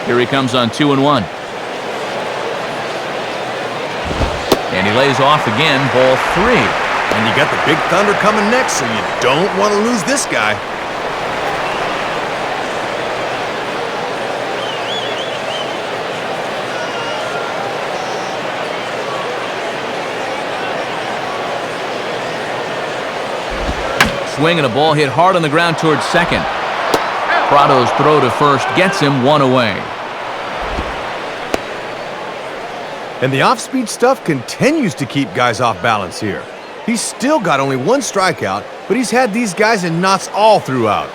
Here he comes on 2-1. And he lays off again, ball 3. And you got the big thunder coming next, so you don't want to lose this guy. Swing and a ball hit hard on the ground towards second. Prado's throw to first gets him 1 away. And the off-speed stuff continues to keep guys off balance here. He's still got only 1 strikeout, but he's had these guys in knots all throughout.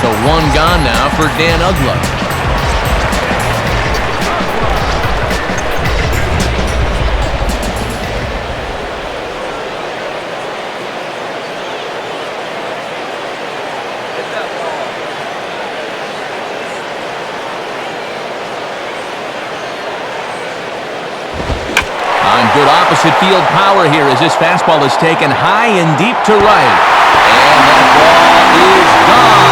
So 1 gone now for Dan Ugla. Good opposite field power here as this fastball is taken high and deep to right. And that ball is gone.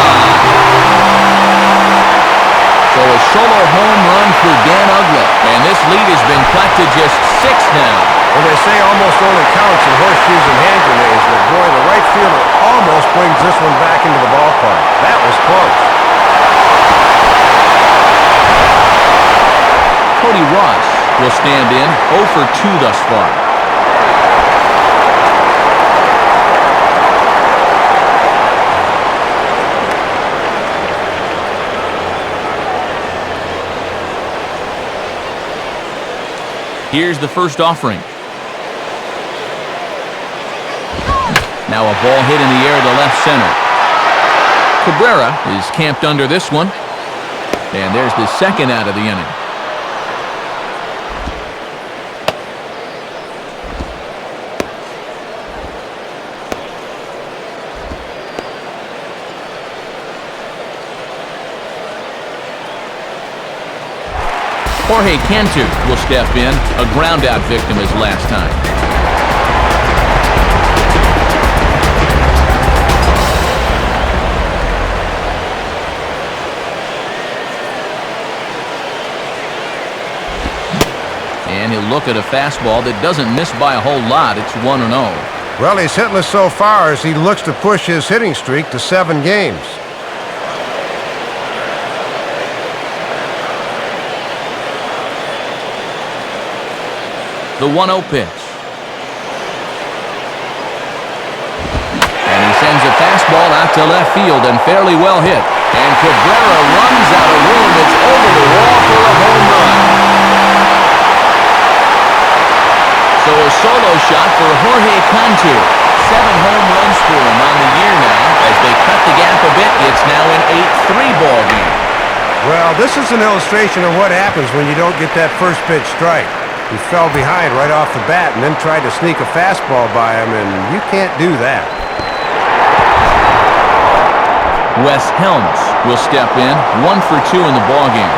So a solo home run for Dan Ugla. And this lead has been cut to just 6 now. Well, they say almost only counts in horseshoes and hand grenades, but boy, the right fielder almost brings this one back into the ballpark. That was close. Cody Ross will stand in 0 for 2 thus far. Here's the first offering. Now a ball hit in the air to left center. Cabrera is camped under this one. And there's the second out of the inning. Jorge Cantu will step in, a ground-out victim his last time. And he'll look at a fastball that doesn't miss by a whole lot. It's 1-0. Well, he's hitless so far as he looks to push his hitting streak to 7 games. The 1-0 pitch. And he sends a fastball out to left field and fairly well hit. And Cabrera runs out of room. It's over the wall for a home run. So a solo shot for Jorge Cantu. 7 home runs for him on the year now. As they cut the gap a bit, it's now an 8-3 ball game. Well, this is an illustration of what happens when you don't get that first pitch strike. He fell behind right off the bat and then tried to sneak a fastball by him, and you can't do that. Wes Helms will step in, 1 for 2 in the ballgame.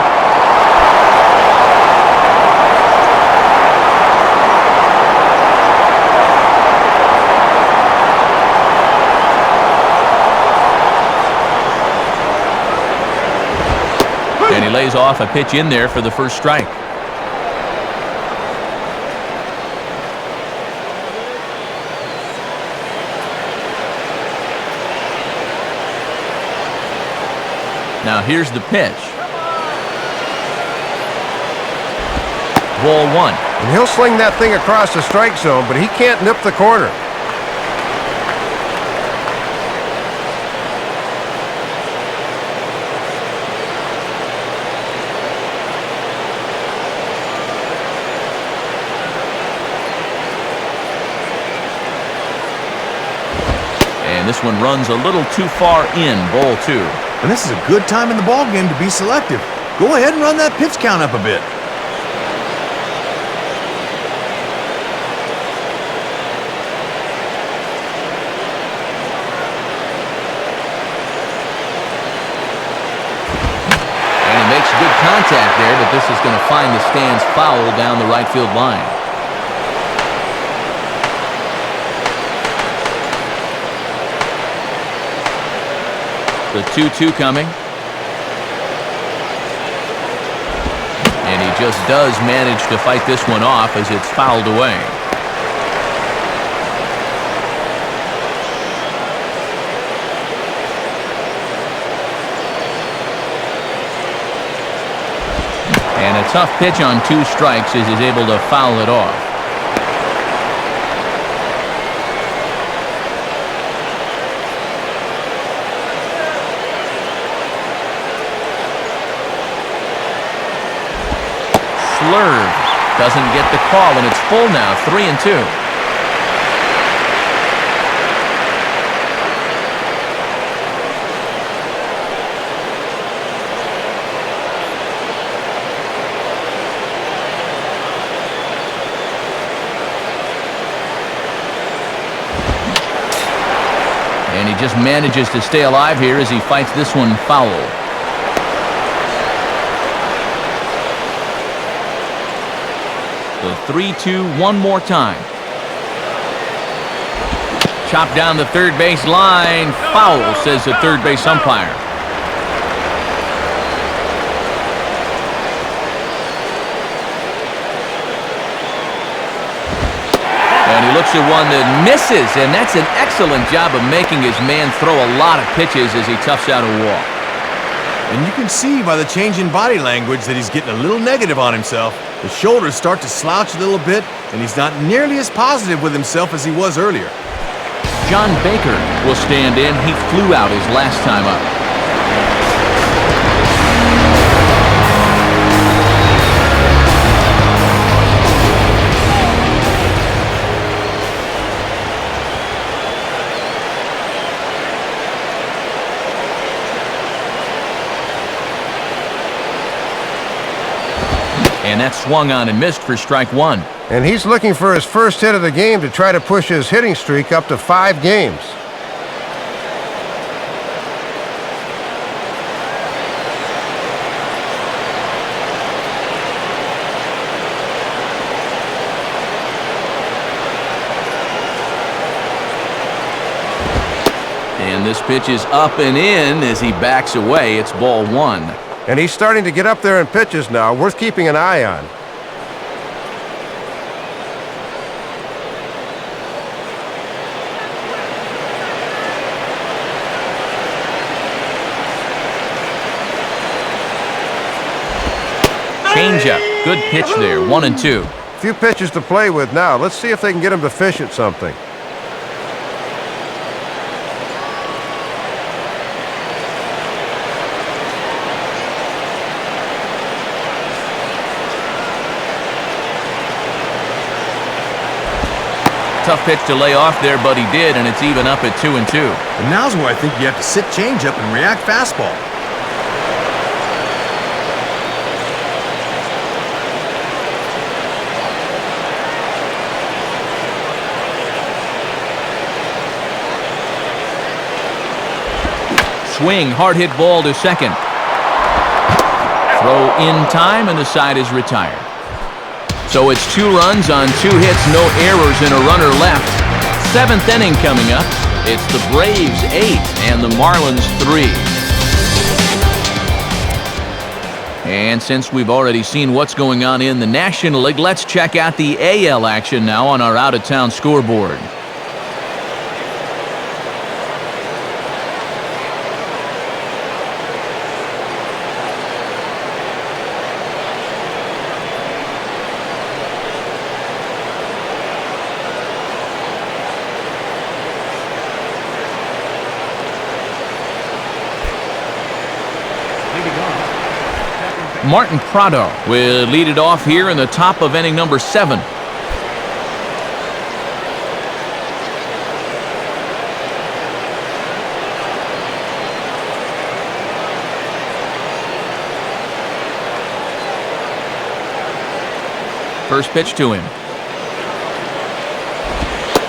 And he lays off a pitch in there for the first strike. Now here's the pitch. Ball 1. And he'll sling that thing across the strike zone, but he can't nip the corner. And this one runs a little too far in, ball 2. And this is a good time in the ball game to be selective. Go ahead and run that pitch count up a bit. And he makes good contact there, but this is going to find the stands foul down the right field line. The 2-2 coming. And he just does manage to fight this one off as it's fouled away. And a tough pitch on 2 strikes as he's able to foul it off. Slurve doesn't get the call, and it's full now, 3-2. And he just manages to stay alive here as he fights this one foul. The 3-2 one more time. Chopped down the third base line. Foul, says the third base umpire. And he looks at one that misses, and that's an excellent job of making his man throw a lot of pitches as he toughs out a walk. And you can see by the change in body language that he's getting a little negative on himself. The shoulders start to slouch a little bit, and he's not nearly as positive with himself as he was earlier. John Baker will stand in. He flew out his last time up. And that swung on and missed for strike 1. And he's looking for his first hit of the game to try to push his hitting streak up to 5 games. And this pitch is up and in as he backs away. It's ball 1. And he's starting to get up there in pitches now, worth keeping an eye on. Changeup. Good pitch there. 1-2. A few pitches to play with now. Let's see if they can get him to fish at something. tough pitch to lay off there, but he did, and it's even up at 2-2. And now's where I think you have to sit changeup and react fastball. Swing, hard hit ball to second. Throw in time, and the side is retired. So it's 2 runs on 2 hits, no errors, and a runner left. 7th inning coming up. It's the Braves 8 and the Marlins 3. And since we've already seen what's going on in the National League, let's check out the AL action now on our out-of-town scoreboard. Martin Prado will lead it off here in the top of inning number 7. First pitch to him.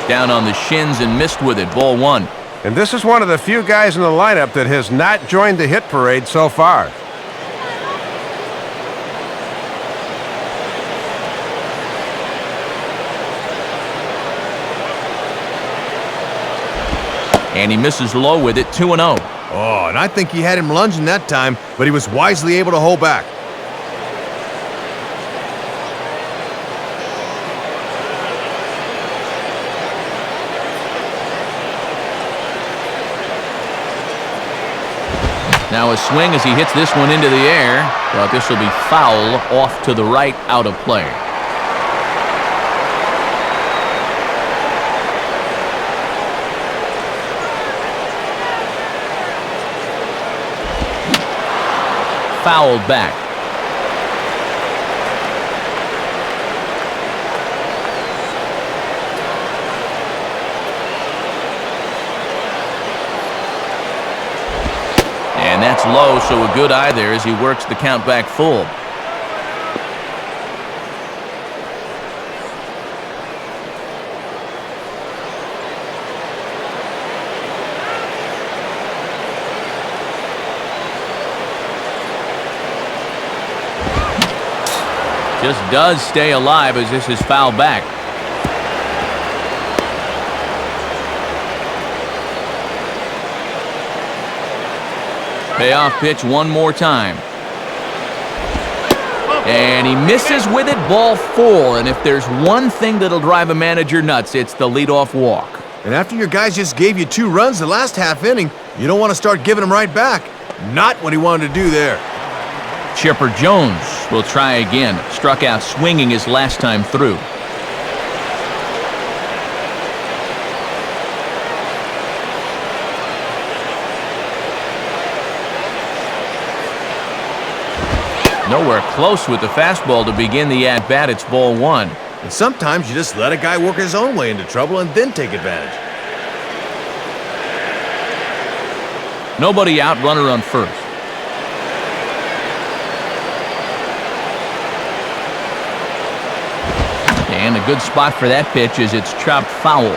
Down on the shins and missed with it. Ball 1. And this is one of the few guys in the lineup that has not joined the hit parade so far. And he misses low with it, 2-0. Oh, and I think he had him lunging that time, but he was wisely able to hold back. Now a swing as he hits this one into the air, but this will be foul off to the right, out of play. Fouled back. And that's low, so a good eye there as he works the count back full. Just does stay alive as this is fouled back. Payoff pitch one more time. And he misses with it, ball 4. And if there's one thing that'll drive a manager nuts, it's the leadoff walk. And after your guys just gave you 2 runs the last half inning, you don't want to start giving them right back. Not what he wanted to do there. Chipper Jones will try again. Struck out swinging his last time through. Nowhere close with the fastball to begin the at-bat. It's ball 1. And sometimes you just let a guy work his own way into trouble and then take advantage. Nobody out, runner on first. And a good spot for that pitch as it's chopped foul.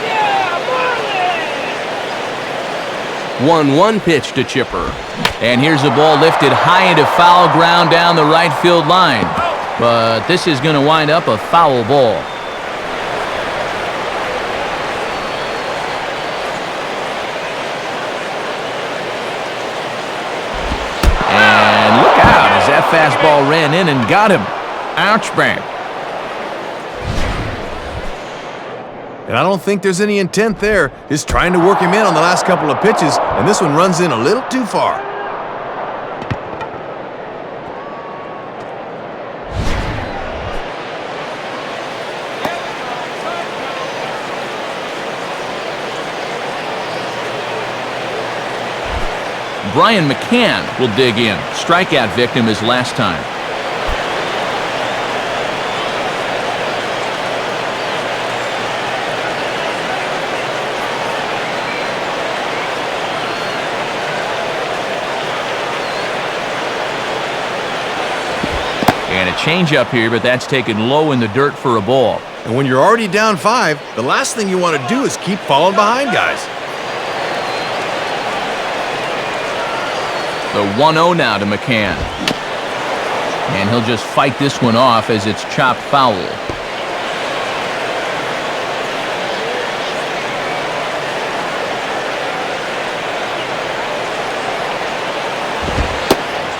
Yeah, 1-1 pitch to Chipper. And here's the ball lifted high into foul ground down the right field line. But this is going to wind up a foul ball. That fastball ran in and got him. Ouch, bang. And I don't think there's any intent there. Just trying to work him in on the last couple of pitches, and this one runs in a little too far. Brian McCann will dig in. Strikeout victim his last time. And a changeup here, but that's taken low in the dirt for a ball. And when you're already down 5, the last thing you want to do is keep falling behind guys. The 1-0 now to McCann. And he'll just fight this one off as it's chopped foul.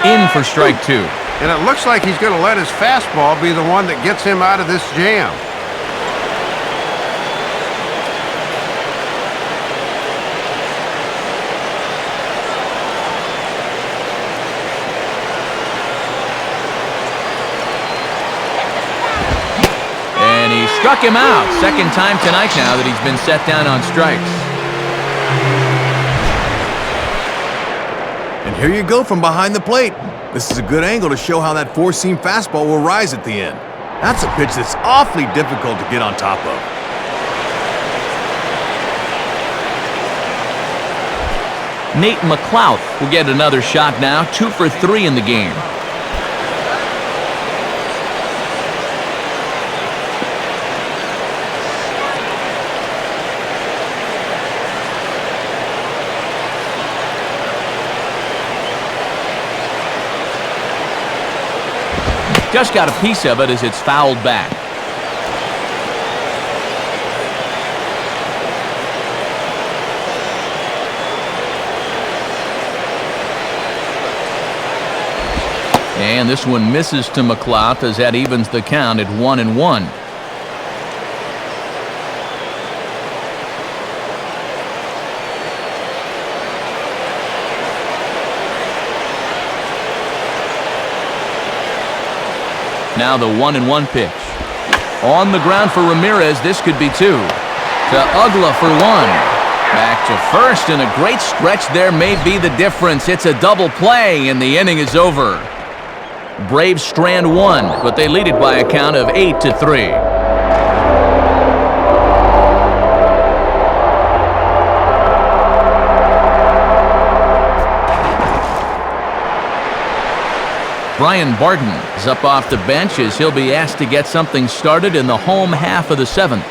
In for strike 2. And it looks like he's going to let his fastball be the one that gets him out of this jam. And he struck him out. Second time tonight now that he's been set down on strikes. And here you go from behind the plate. This is a good angle to show how that four-seam fastball will rise at the end. That's a pitch that's awfully difficult to get on top of. Nate McLouth will get another shot now. 2 for 3 in the game. Just got a piece of it as it's fouled back. And this one misses to McLouth as that evens the count at 1-1. Now the 1-1 pitch. On the ground for Ramirez, this could be 2. To Ugla for 1. Back to first, and a great stretch there may be the difference. It's a double play, and the inning is over. Braves strand 1, but they lead it by a count of 8-3. Brian Barton is up off the bench as he'll be asked to get something started in the home half of the 7th.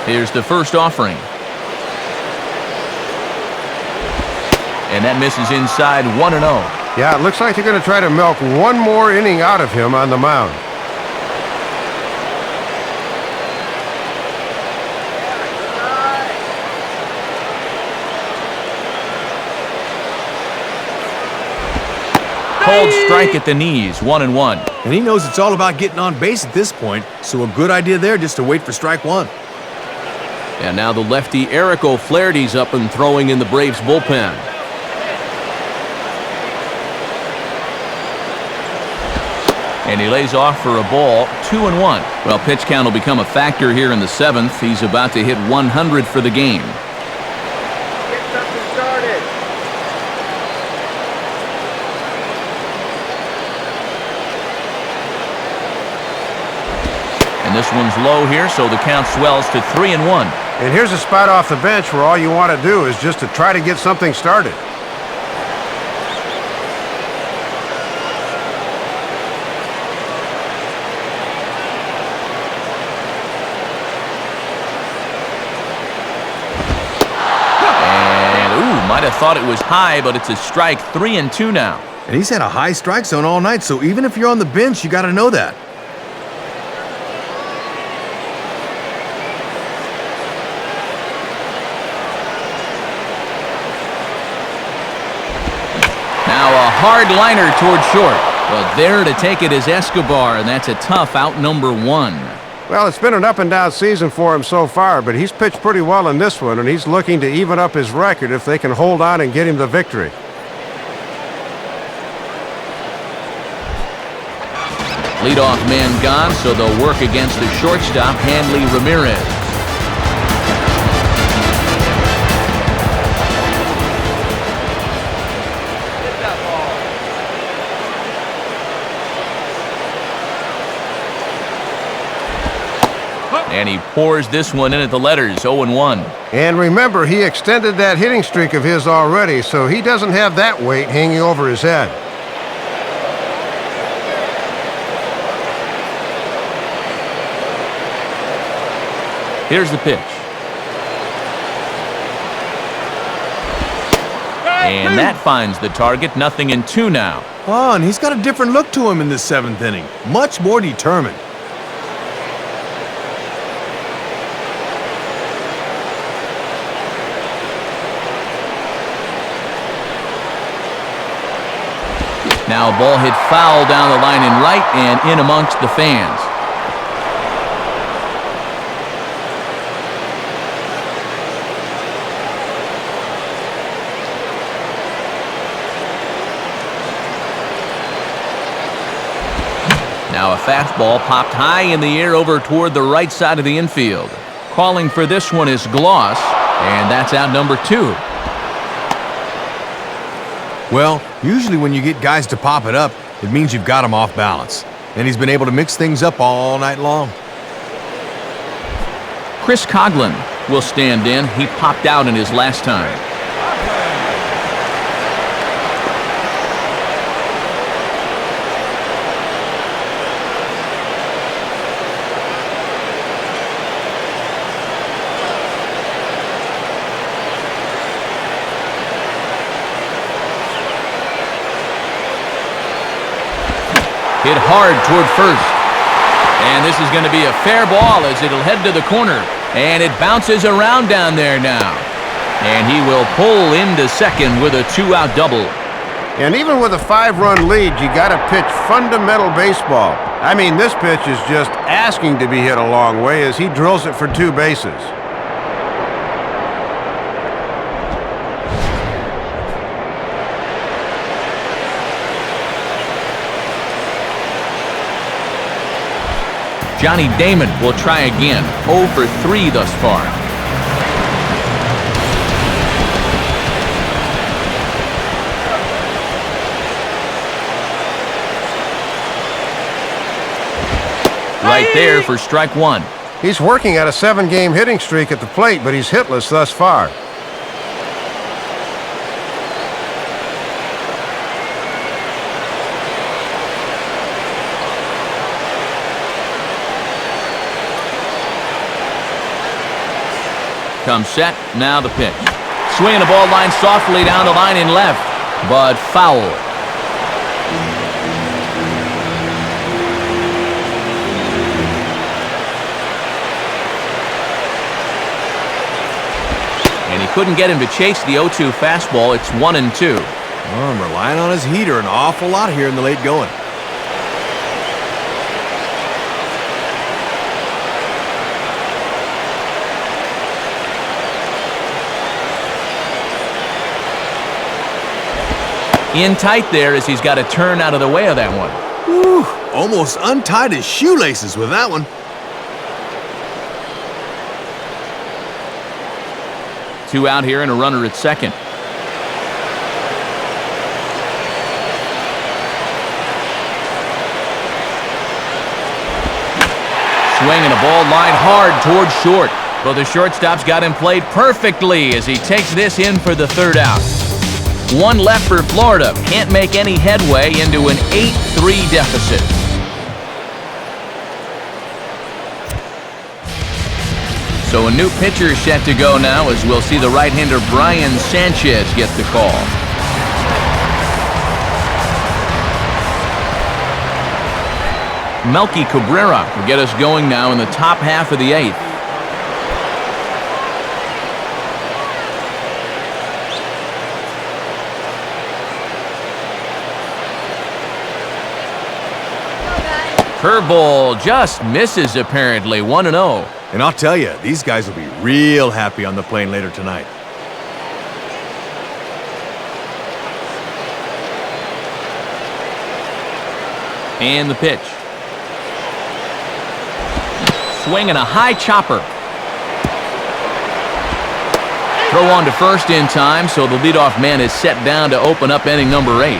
Here's the first offering. And that misses inside. 1-0. Yeah, it looks like they're going to try to milk one more inning out of him on the mound. Cold strike at the knees. 1-1. And he knows it's all about getting on base at this point, so a good idea there just to wait for strike 1. And now the lefty Eric O'Flaherty's up and throwing in the Braves bullpen. And he lays off for a ball. 2-1. Well, pitch count will become a factor here in the 7th. He's about to hit 100 for the game. Get something started. And this one's low here, so the count swells to 3-1. And here's a spot off the bench where all you want to do is just to try to get something started. Might have thought it was high, but it's a strike. 3-2 now. And he's had a high strike zone all night, so even if you're on the bench, you got to know that. Now a hard liner toward short. But there to take it is Escobar, and that's a tough out number 1. Well, it's been an up-and-down season for him so far, but he's pitched pretty well in this one, and he's looking to even up his record if they can hold on and get him the victory. Leadoff man gone, so they'll work against the shortstop, Hanley Ramirez. And he pours this one in at the letters, 0-1. And remember, he extended that hitting streak of his already, so he doesn't have that weight hanging over his head. Here's the pitch. And that finds the target, 0-2 now. Oh, and he's got a different look to him in this 7th inning. Much more determined. Now a ball hit foul down the line in right and in amongst the fans. Now a fastball popped high in the air over toward the right side of the infield. Calling for this one is Gloss, and that's out number 2. Well, usually when you get guys to pop it up, it means you've got him off balance. And he's been able to mix things up all night long. Chris Coughlin will stand in. He popped out in his last time. Hit hard toward first. And this is going to be a fair ball as it'll head to the corner. And it bounces around down there now. And he will pull into second with a 2-out double. And even with a 5-run lead, you got to pitch fundamental baseball. I mean, this pitch is just asking to be hit a long way as he drills it for 2 bases. Johnny Damon will try again. 0 for 3 thus far. Right there for strike 1. He's working at a 7-game hitting streak at the plate, but he's hitless thus far. Comes set, now the pitch. Swinging the ball line softly down the line in left, but foul. And he couldn't get him to chase the 0-2 fastball. It's 1-2. Oh, I'm relying on his heater an awful lot here in the late going. In tight there as he's got to turn out of the way of that one. Whew, almost untied his shoelaces with that one. 2 out here and a runner at second. Swinging a ball line hard towards short. But the shortstop's got him played perfectly as he takes this in for the 3rd out. 1 left for Florida. Can't make any headway into an 8-3 deficit. So a new pitcher set to go now as we'll see the right-hander Brian Sanchez get the call. Melky Cabrera will get us going now in the top half of the 8th. Curveball just misses apparently, 1-0. And I'll tell you, these guys will be real happy on the plane later tonight. And the pitch. Swinging a high chopper. Throw on to first in time, so the leadoff man is set down to open up inning number 8.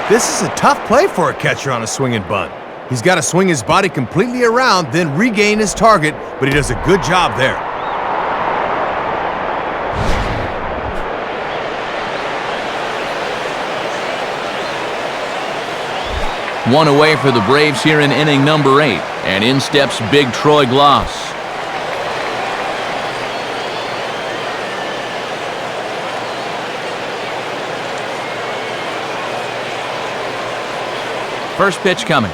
This is a tough play for a catcher on a swinging bunt. He's got to swing his body completely around, then regain his target, but he does a good job there. One away for the Braves here in inning number 8. And in steps big Troy Gloss. First pitch coming.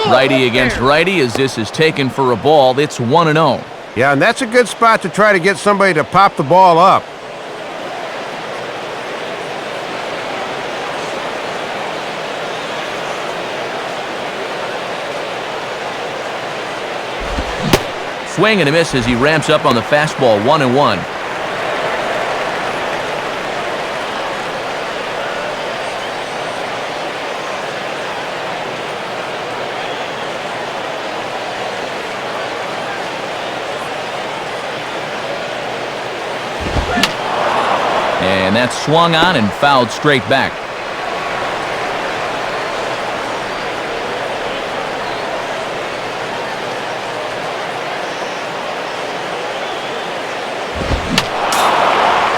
Righty against righty as this is taken for a ball. It's 1-0. Yeah, and that's a good spot to try to get somebody to pop the ball up. Swing and a miss as he ramps up on the fastball. 1-1. And that's swung on and fouled straight back.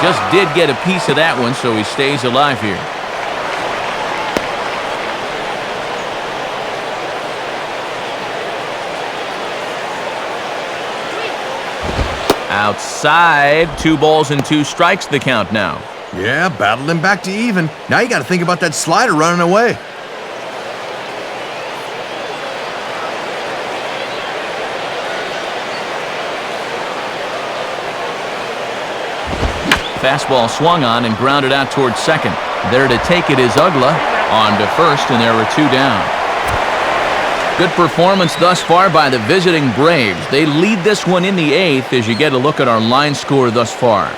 Just did get a piece of that one, so he stays alive here. Outside, 2 balls and 2 strikes the count now. Yeah, battled him back to even. Now you got to think about that slider running away. Fastball swung on and grounded out towards second. There to take it is Ugla. On to first, and there were 2 down. Good performance thus far by the visiting Braves. They lead this one in the 8th as you get a look at our line score thus far.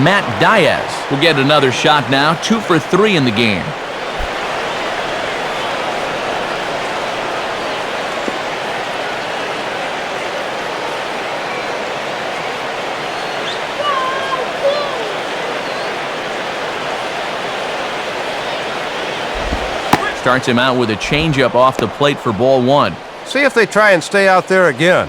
Matt Diaz will get another shot now. 2 for 3 in the game. Starts him out with a changeup off the plate for ball 1. See if they try and stay out there again.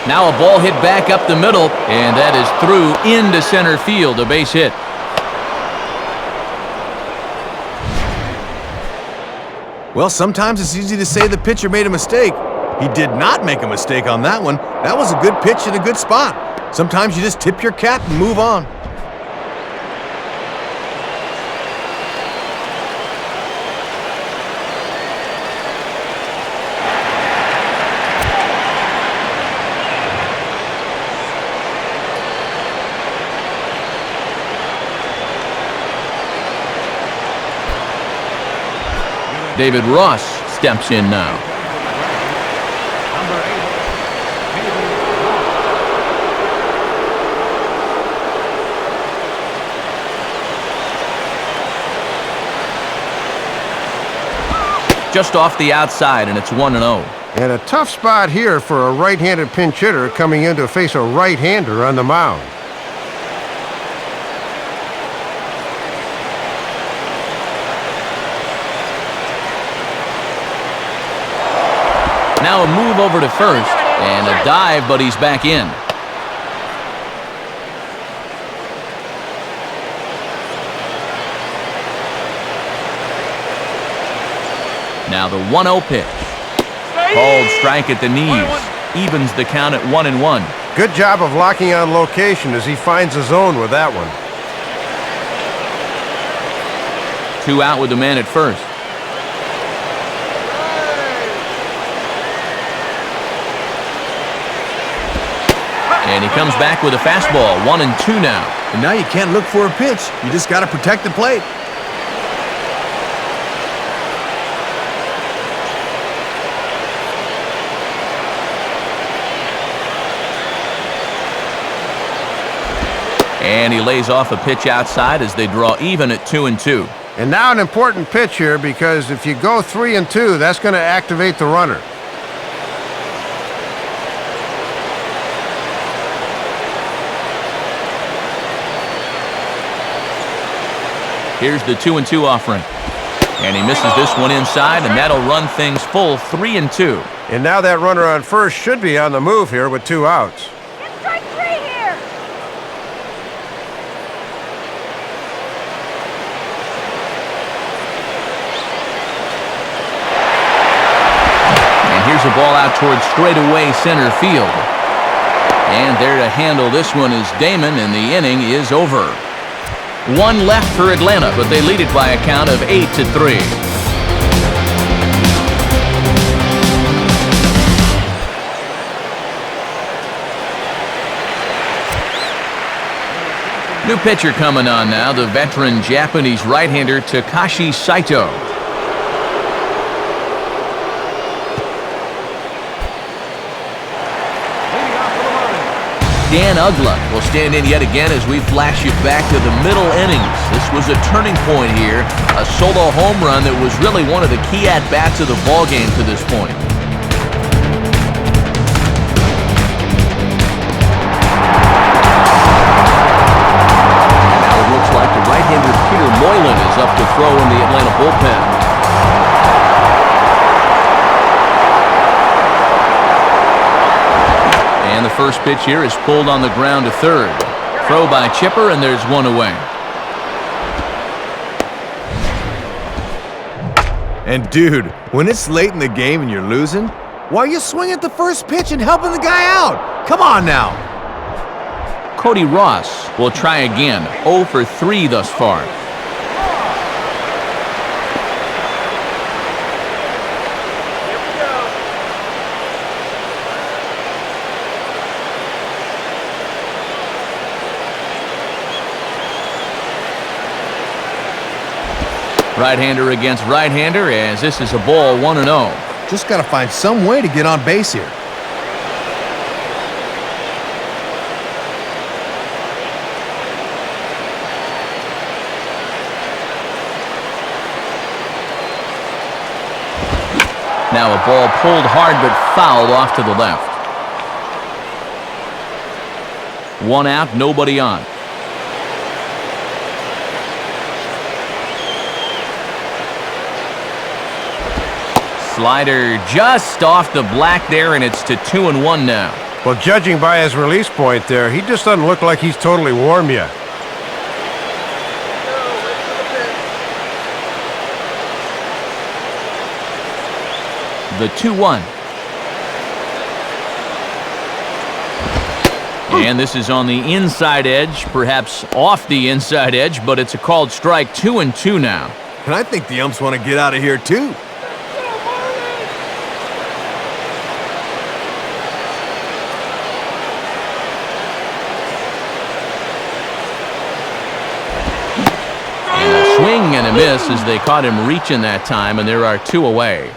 Now a ball hit back up the middle, and that is through into center field, a base hit. Well, sometimes it's easy to say the pitcher made a mistake. He did not make a mistake on that one. That was a good pitch in a good spot. Sometimes you just tip your cap and move on. David Ross steps in now. Just off the outside, and it's 1-0. And a tough spot here for a right-handed pinch hitter coming in to face a right-hander on the mound. Now a move over to first, and a dive, but he's back in. Now the 1-0 pitch. Called strike at the knees. Evens the count at 1-1. Good job of locking on location as he finds the zone with that one. 2 out with the man at first. And he comes back with a fastball. 1-2 now. And now you can't look for a pitch. You just got to protect the plate. And he lays off a pitch outside as they draw even at 2-2. And now an important pitch here, because if you go 3-2, that's going to activate the runner. Here's the 2-2 offering. And he misses this one inside, and that'll run things full 3-2. And now that runner on first should be on the move here with 2 outs. It's strike 3 here. And here's a ball out towards straightaway center field. And there to handle this one is Damon, and the inning is over. One left for Atlanta, but they lead it by a count of 8-3. New pitcher coming on now, the veteran Japanese right-hander Takashi Saito. Dan Ugla will stand in yet again as we flash you back to the middle innings. This was a turning point here, a solo home run that was really one of the key at-bats of the ballgame to this point. Now it looks like the right-hander Peter Moylan is up to throw in the Atlanta bullpen. And the first pitch here is pulled on the ground to third. Throw by Chipper, and there's one away. And dude, when it's late in the game and you're losing, why are you swinging at the first pitch and helping the guy out? Come on now. Cody Ross will try again. 0 for 3 thus far. Right-hander against right-hander, as this is a ball 1-0. Just got to find some way to get on base here. Now a ball pulled hard but fouled off to the left. 1 out, nobody on. Slider just off the black there, and it's to 2-1 now. Well, judging by his release point there, he just doesn't look like he's totally warm yet. The 2-1. And this is on the inside edge, perhaps off the inside edge, but it's a called strike. 2-2 now. And I think the umps want to get out of here too. Swing and a miss as they caught him reaching that time, and there are 2 away.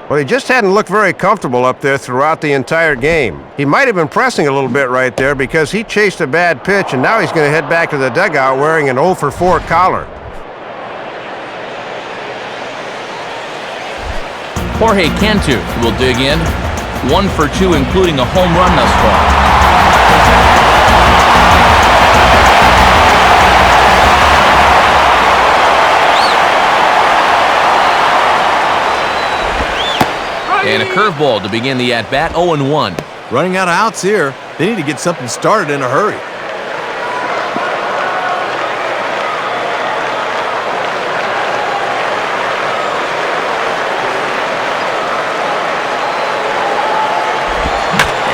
Well, he just hadn't looked very comfortable up there throughout the entire game. He might have been pressing a little bit right there because he chased a bad pitch, and now he's going to head back to the dugout wearing an 0 for 4 collar. Jorge Cantu will dig in. 1 for 2, including a home run thus far. And a curveball to begin the at-bat, 0-1. Running out of outs here. They need to get something started in a hurry. And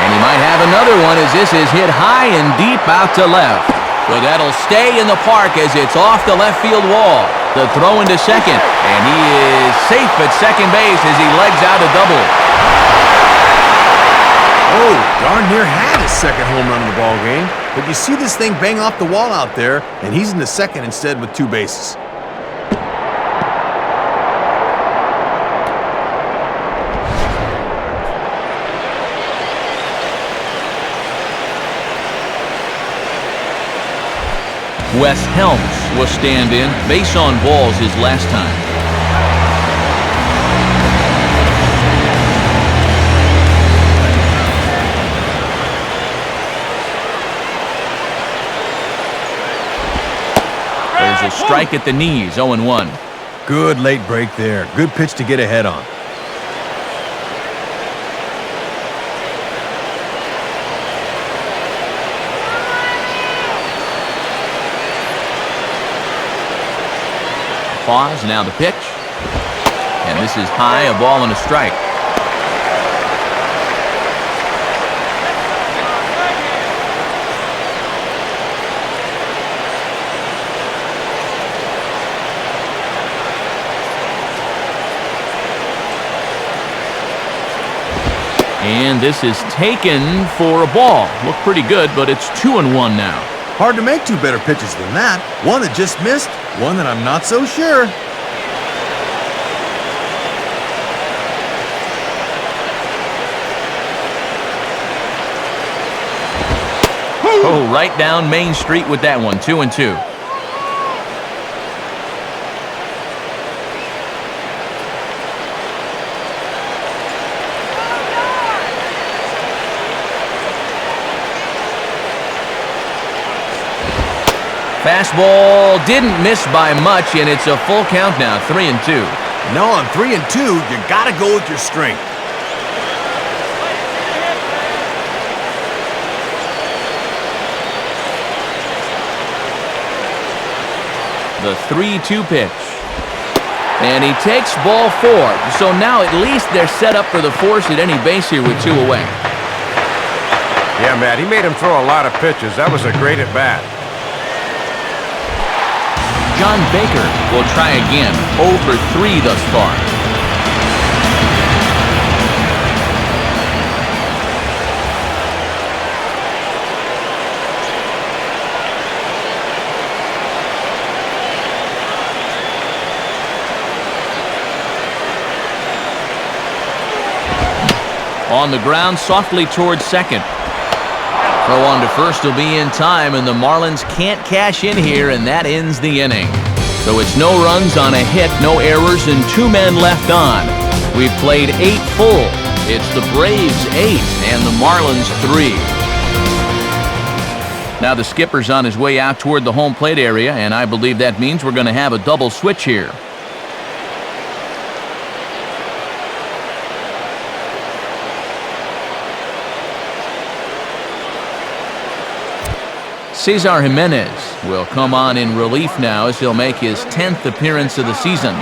he might have another one as this is hit high and deep out to left. But that'll stay in the park as it's off the left field wall. The throw into second, and he is safe at second base as he legs out a double. Oh, darn near had his second home run in the ball game. But you see this thing bang off the wall out there, and he's in the second instead with 2 bases. Wes Helms will stand in. Base on balls his last time. There's a strike at the knees, 0-1. Good late break there. Good pitch to get ahead on. Pause, now the pitch. And this is high, a ball and a strike. And this is taken for a ball. Looked pretty good, but it's 2-1 now. Hard to make two better pitches than that. One that just missed, one that I'm not so sure. Oh, right down Main Street with that one, 2-2. Fastball didn't miss by much, and it's a full count now, 3-2. No, on 3-2, you gotta go with your strength. The 3-2 pitch. And he takes ball 4. So now at least they're set up for the force at any base here with 2 away. Yeah, Matt, he made him throw a lot of pitches. That was a great at-bat. John Baker will try again, 0 for 3 thus far. On the ground, softly towards second. Throw on to first will be in time, and the Marlins can't cash in here, and that ends the inning. So it's no runs on a hit, no errors, and 2 men left on. We've played 8 full. It's the Braves 8 and the Marlins 3. Now the skipper's on his way out toward the home plate area, and I believe that means we're going to have a double switch here. Cesar Jimenez will come on in relief now as he'll make his 10th appearance of the season.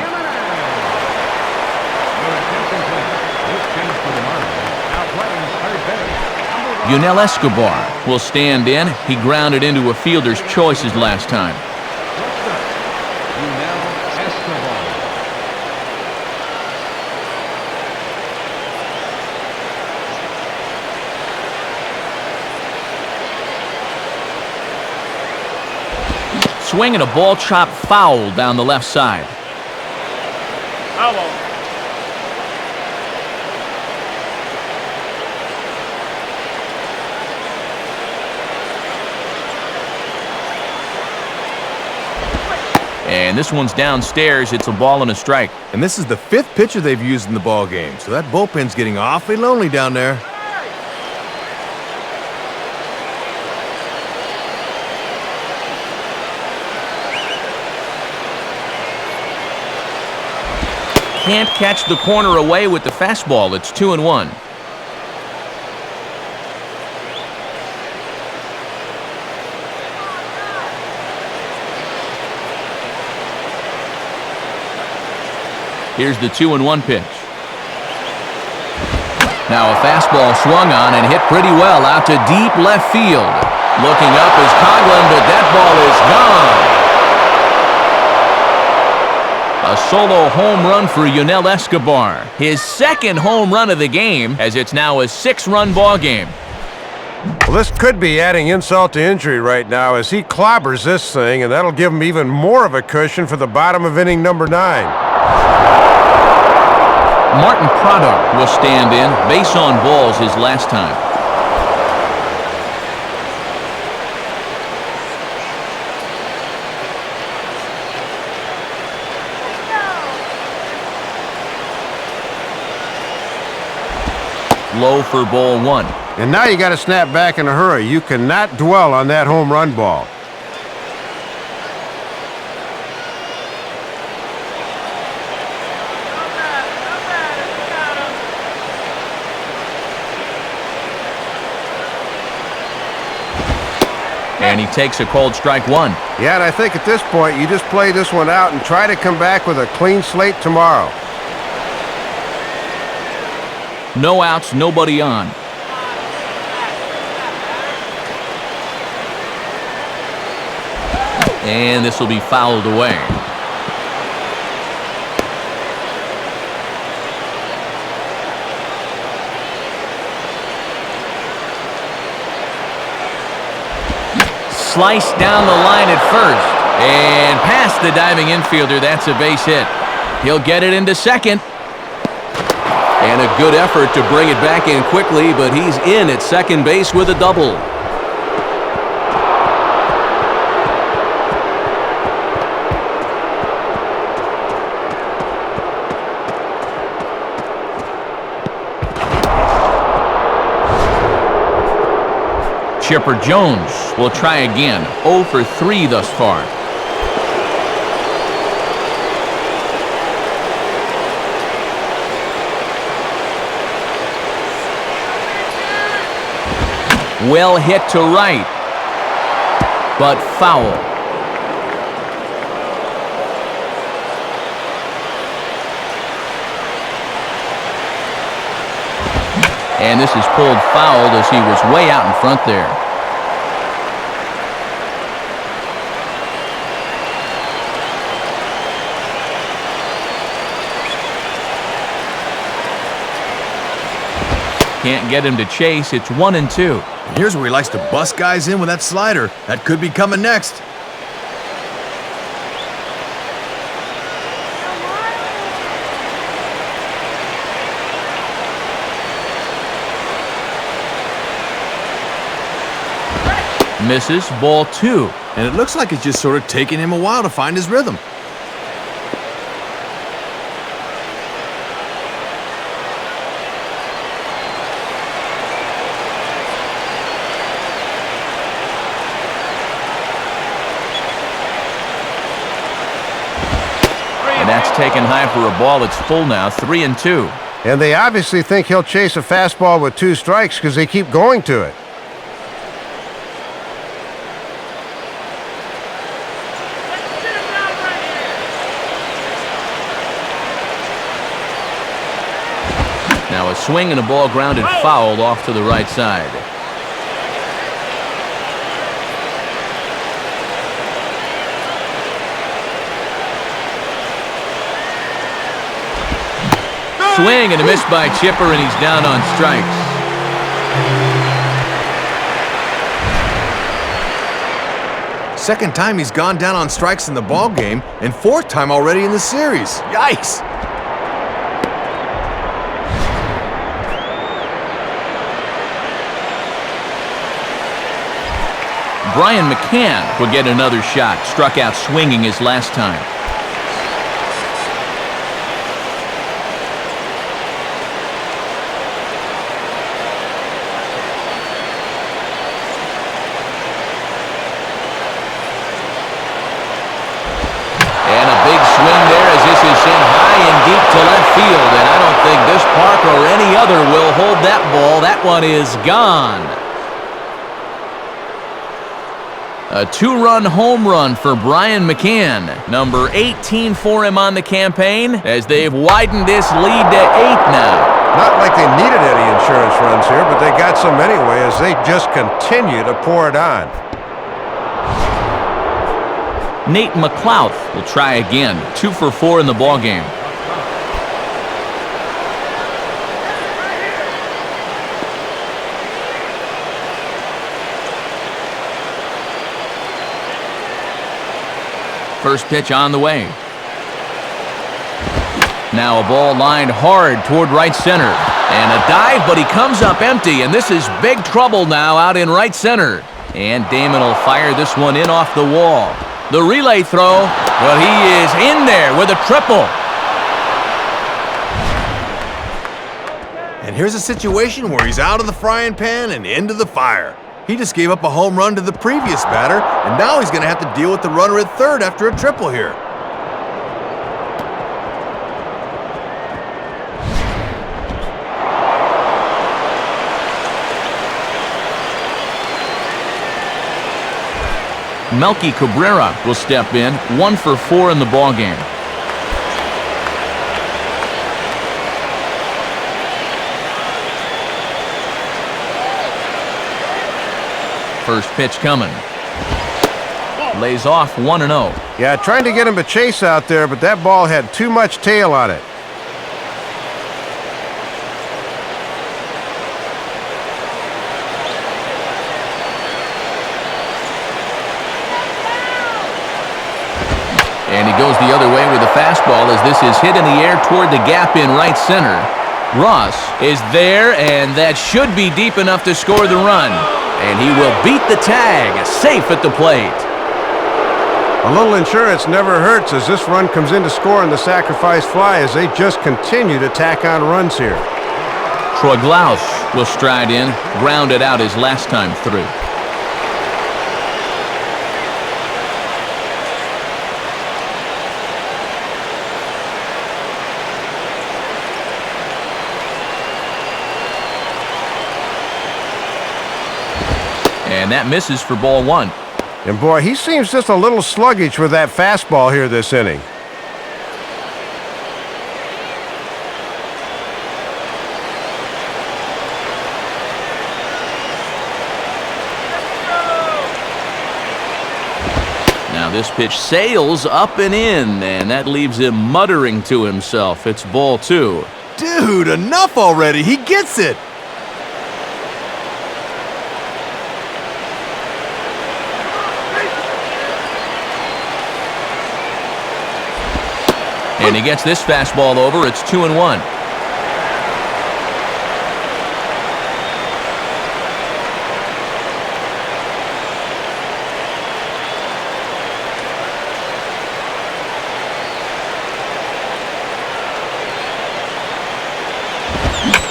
Yunel Escobar will stand in. He grounded into a fielder's choice his last time. Swinging a ball chopped foul down the left side. And this one's downstairs. It's a ball and a strike. And this is the 5th pitcher they've used in the ball game, so that bullpen's getting awfully lonely down there. Can't catch the corner away with the fastball. It's 2-1. Here's the 2-1 pitch. Now a fastball swung on and hit pretty well out to deep left field. Looking up is Coughlin, but that ball is gone. A solo home run for Yunel Escobar. His 2nd home run of the game, as it's now a 6-run ball game. Well, this could be adding insult to injury right now as he clobbers this thing, and that'll give him even more of a cushion for the bottom of inning number 9. Martin Prado will stand in. Base on balls his last time. low for ball one. And now you got to snap back in a hurry. You cannot dwell on that home run ball. And he takes a called strike one. Yeah, and I think at this point you just play this one out and try to come back with a clean slate tomorrow. No outs, nobody on. And this will be fouled away. Sliced down the line at first. And past the diving infielder. That's a base hit. He'll get it into second. And a good effort to bring it back in quickly, but he's in at second base with a double. Chipper Jones will try again. 0 for 3 thus far. Well hit to right, but foul. And this is pulled fouled as he was way out in front there. Can't get him to chase. It's 1-2. And here's where he likes to bust guys in with that slider. That could be coming next. Misses, ball 2. And it looks like it's just sort of taking him a while to find his rhythm. And that's taken high for a ball. It's full now, 3-2. And they obviously think he'll chase a fastball with 2 strikes because they keep going to it. Now a swing and a ball grounded foul off to the right side. Swing and a miss by Chipper, and he's down on strikes. Second time he's gone down on strikes in the ball game, and 4th time already in the series. Yikes! Brian McCann will get another shot. Struck out swinging his last time. And a big swing there as this is sent high and deep to left field. And I don't think this park or any other will hold that ball. That one is gone. A 2-run home run for Brian McCann. Number 18 for him on the campaign as they've widened this lead to 8 now. Not like they needed any insurance runs here, but they got some anyway as they just continue to pour it on. Nate McLouth will try again. 2 for 4 in the ballgame. First pitch on the way. Now a ball lined hard toward right center. And a dive, but he comes up empty. And this is big trouble now out in right center. And Damon will fire this one in off the wall. The relay throw, but he is in there with a triple. And here's a situation where he's out of the frying pan and into the fire. He just gave up a home run to the previous batter, and now he's going to have to deal with the runner at third after a triple here. Melky Cabrera will step in, 1 for 4 in the ballgame. First pitch coming. Lays off 1-0. Yeah, trying to get him to chase out there, but that ball had too much tail on it. And he goes the other way with a fastball as this is hit in the air toward the gap in right center. Ross is there, and that should be deep enough to score the run. And he will beat the tag, safe at the plate. A little insurance never hurts as this run comes in to score on the sacrifice fly as they just continue to tack on runs here. Troy Glaus will stride in, grounded out his last time through. And that misses for ball 1. And boy, he seems just a little sluggish with that fastball here this inning. Now this pitch sails up and in, and that leaves him muttering to himself. It's ball 2. Dude, enough already. He gets it. And he gets this fastball over. It's 2-1.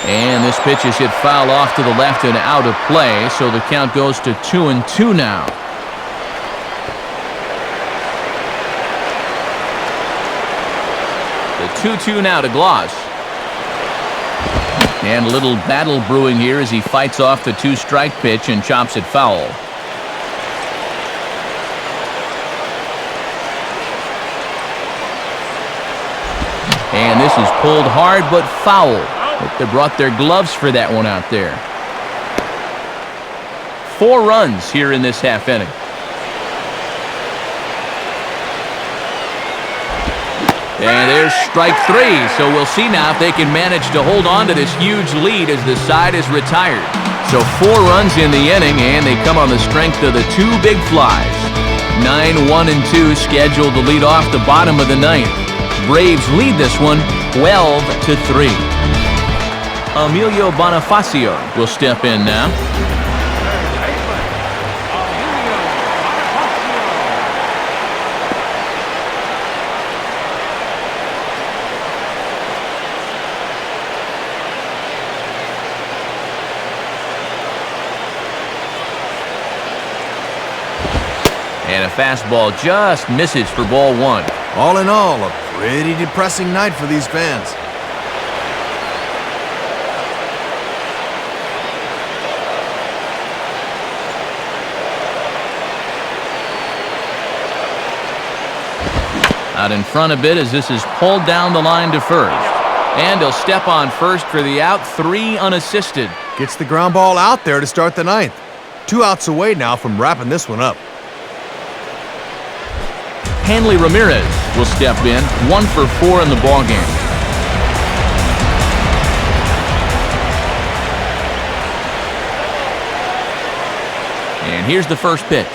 And this pitch is hit foul off to the left and out of play, so the count goes to 2-2 now. The 2-2 now to Glaus. And a little battle brewing here as he fights off the 2-strike pitch and chops it foul. And this is pulled hard but foul. Hope they brought their gloves for that one out there. 4 runs here in this half inning. And there's strike 3, so we'll see now if they can manage to hold on to this huge lead as the side is retired. So 4 runs in the inning, and they come on the strength of the 2 big flies. 9-1-2 scheduled to lead off the bottom of the 9th. Braves lead this one 12-3. Emilio Bonifacio will step in now. And a fastball just misses for ball 1. All in all, a pretty depressing night for these fans. Out in front a bit as this is pulled down the line to first. And he'll step on first for the out, 3 unassisted. Gets the ground ball out there to start the 9th. 2 outs away now from wrapping this one up. Hanley Ramirez will step in, 1 for 4 in the ballgame. And here's the first pitch.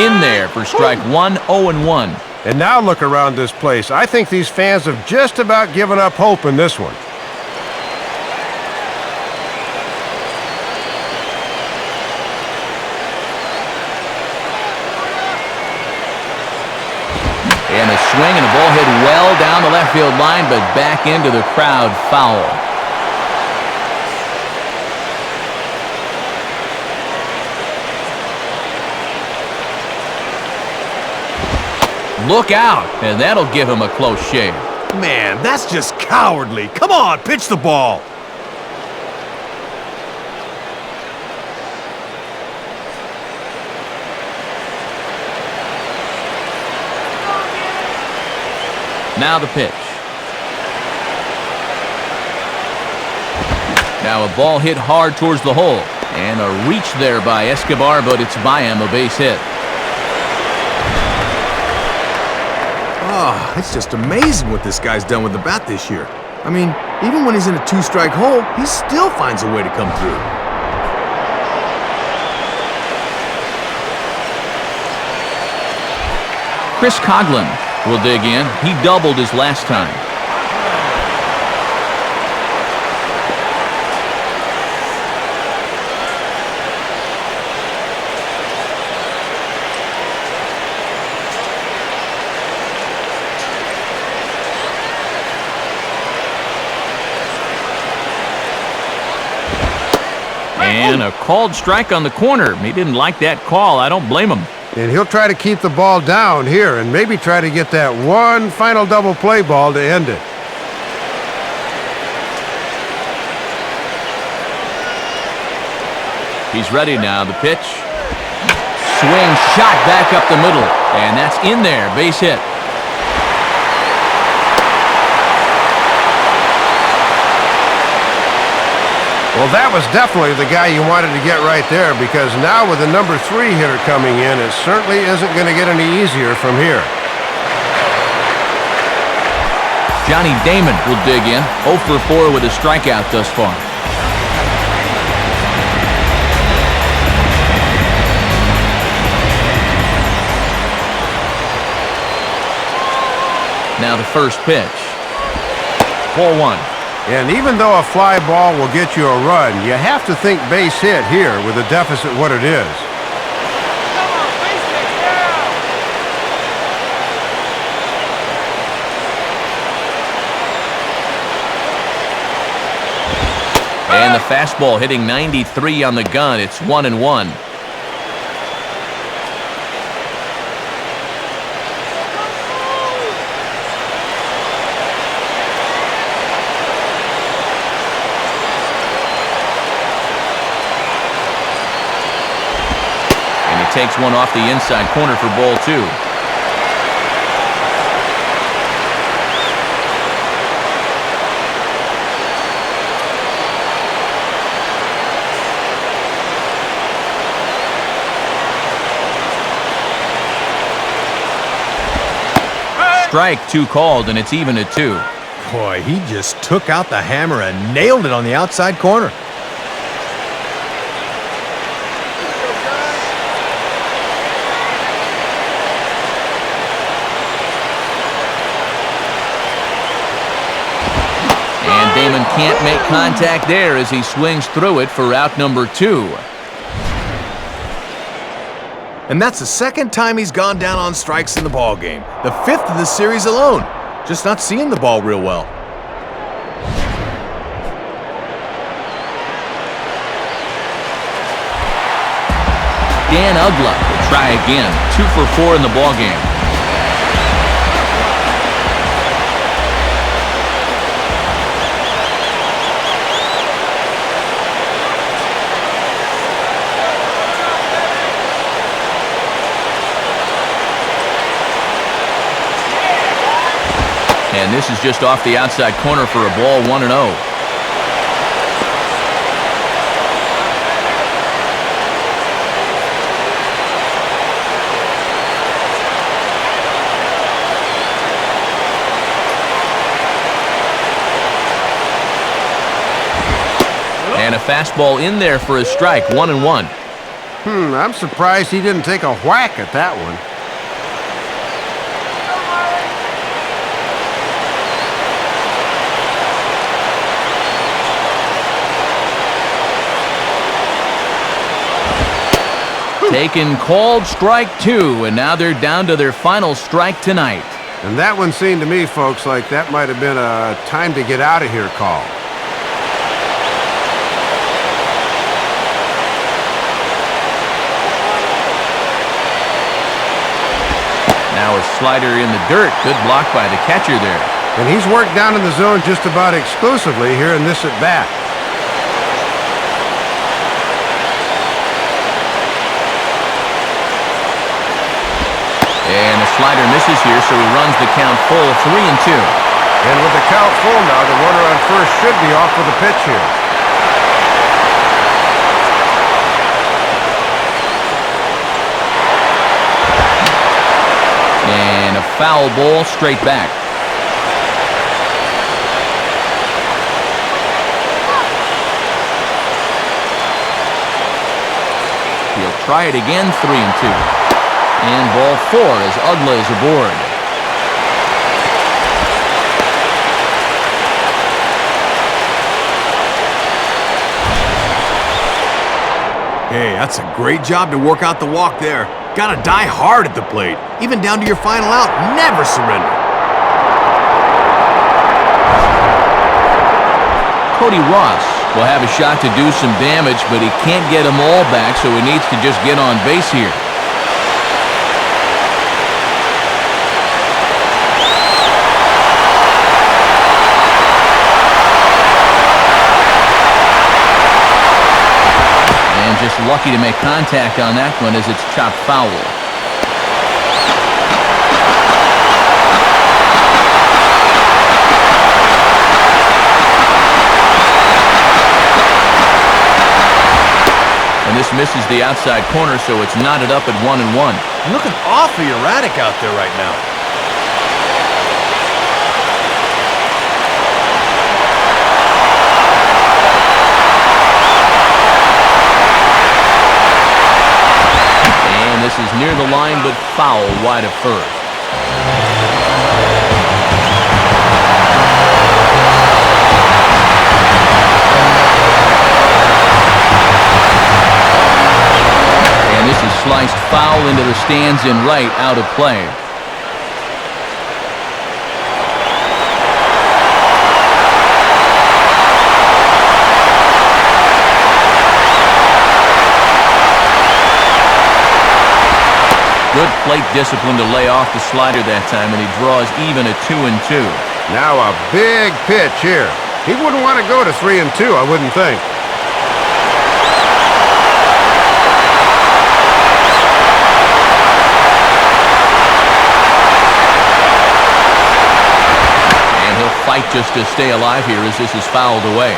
In there for strike 1, 0-1. And now look around this place. I think these fans have just about given up hope in this one. And a swing and a ball hit well down down the left field line, but back into the crowd foul. Look out, and that'll give him a close shave. Man, that's just cowardly. Come on, pitch the ball. Now the pitch. Now a ball hit hard towards the hole. And a reach there by Escobar, but it's by him, a base hit. Oh, it's just amazing what this guy's done with the bat this year. I mean, even when he's in a two-strike hole, he still finds a way to come through. Chris Coughlin will dig in. He doubled his last time. And a called strike on the corner. He didn't like that call. I don't blame him. And he'll try to keep the ball down here and maybe try to get that one final double play ball to end it. He's ready now. The pitch. Swing, shot back up the middle. And that's in there. Base hit. Well, that was definitely the guy you wanted to get right there, because now with the number 3 hitter coming in, it certainly isn't going to get any easier from here. Johnny Damon will dig in. 0 for 4 with a strikeout thus far. Now the first pitch. Ball 1. And even though a fly ball will get you a run, you have to think base hit here with the deficit what it is. Come on, base hit now! And the fastball hitting 93 on the gun. It's 1-1. Takes one off the inside corner for ball 2. Strike 2 called, and it's even at 2. Boy, he just took out the hammer and nailed it on the outside corner. Damon can't make contact there as he swings through it for out number 2. And that's the second time he's gone down on strikes in the ballgame. The 5th of the series alone. Just not seeing the ball real well. Dan Ugla will try again. 2 for 4 in the ballgame. And this is just off the outside corner for a ball, 1-0. And a fastball in there for a strike, 1-1. I'm surprised he didn't take a whack at that one. Taken called strike 2, and now they're down to their final strike tonight. And that one seemed to me, folks, like that might have been a time to get out of here call. Now a slider in the dirt. Good block by the catcher there. And he's worked down in the zone just about exclusively here in this at-bat. And the slider misses here, so he runs the count full, 3-2. And with the count full now, the runner on first should be off with a pitch here. And a foul ball straight back. He'll try it again, 3-2. And ball 4 as Ugla is aboard. Hey, that's a great job to work out the walk there. Gotta die hard at the plate. Even down to your final out. Never surrender. Cody Ross will have a shot to do some damage, but he can't get them all back, so he needs to just get on base here. Just lucky to make contact on that one as it's chopped foul. And this misses the outside corner, so it's knotted up at 1-1. Looking awfully erratic out there right now. This is near the line, but foul wide of first. And this is sliced foul into the stands in right, out of play. Good plate discipline to lay off the slider that time, and he draws even at 2-2. Now a big pitch here. He wouldn't want to go to 3-2, I wouldn't think. And he'll fight just to stay alive here as this is fouled away.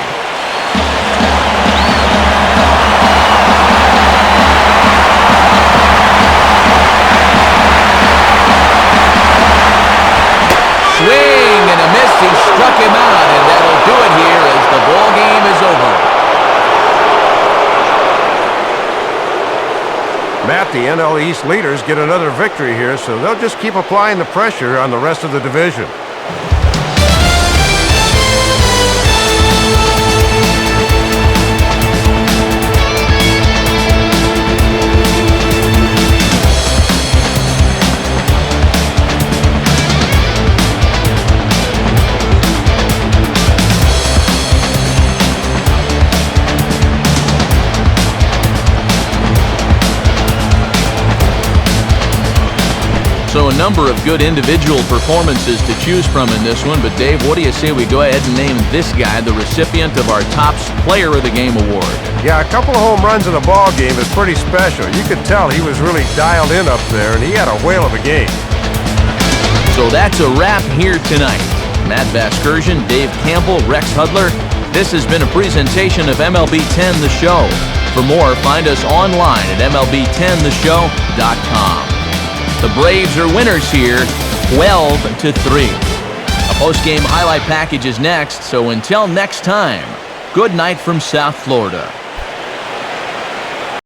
Swing and a miss. He struck him out, and that'll do it here as the ball game is over. Matt, the NL East leaders get another victory here, so they'll just keep applying the pressure on the rest of the division. So a number of good individual performances to choose from in this one, but Dave, what do you say we go ahead and name this guy the recipient of our Topps Player of the Game award? Yeah, a couple of home runs in a ball game is pretty special. You could tell he was really dialed in up there, and he had a whale of a game. So that's a wrap here tonight. Matt Vasgersian, Dave Campbell, Rex Hudler. This has been a presentation of MLB 10 The Show. For more, find us online at MLB10theshow.com. The Braves are winners here, 12-3. A post-game highlight package is next, so until next time, good night from South Florida.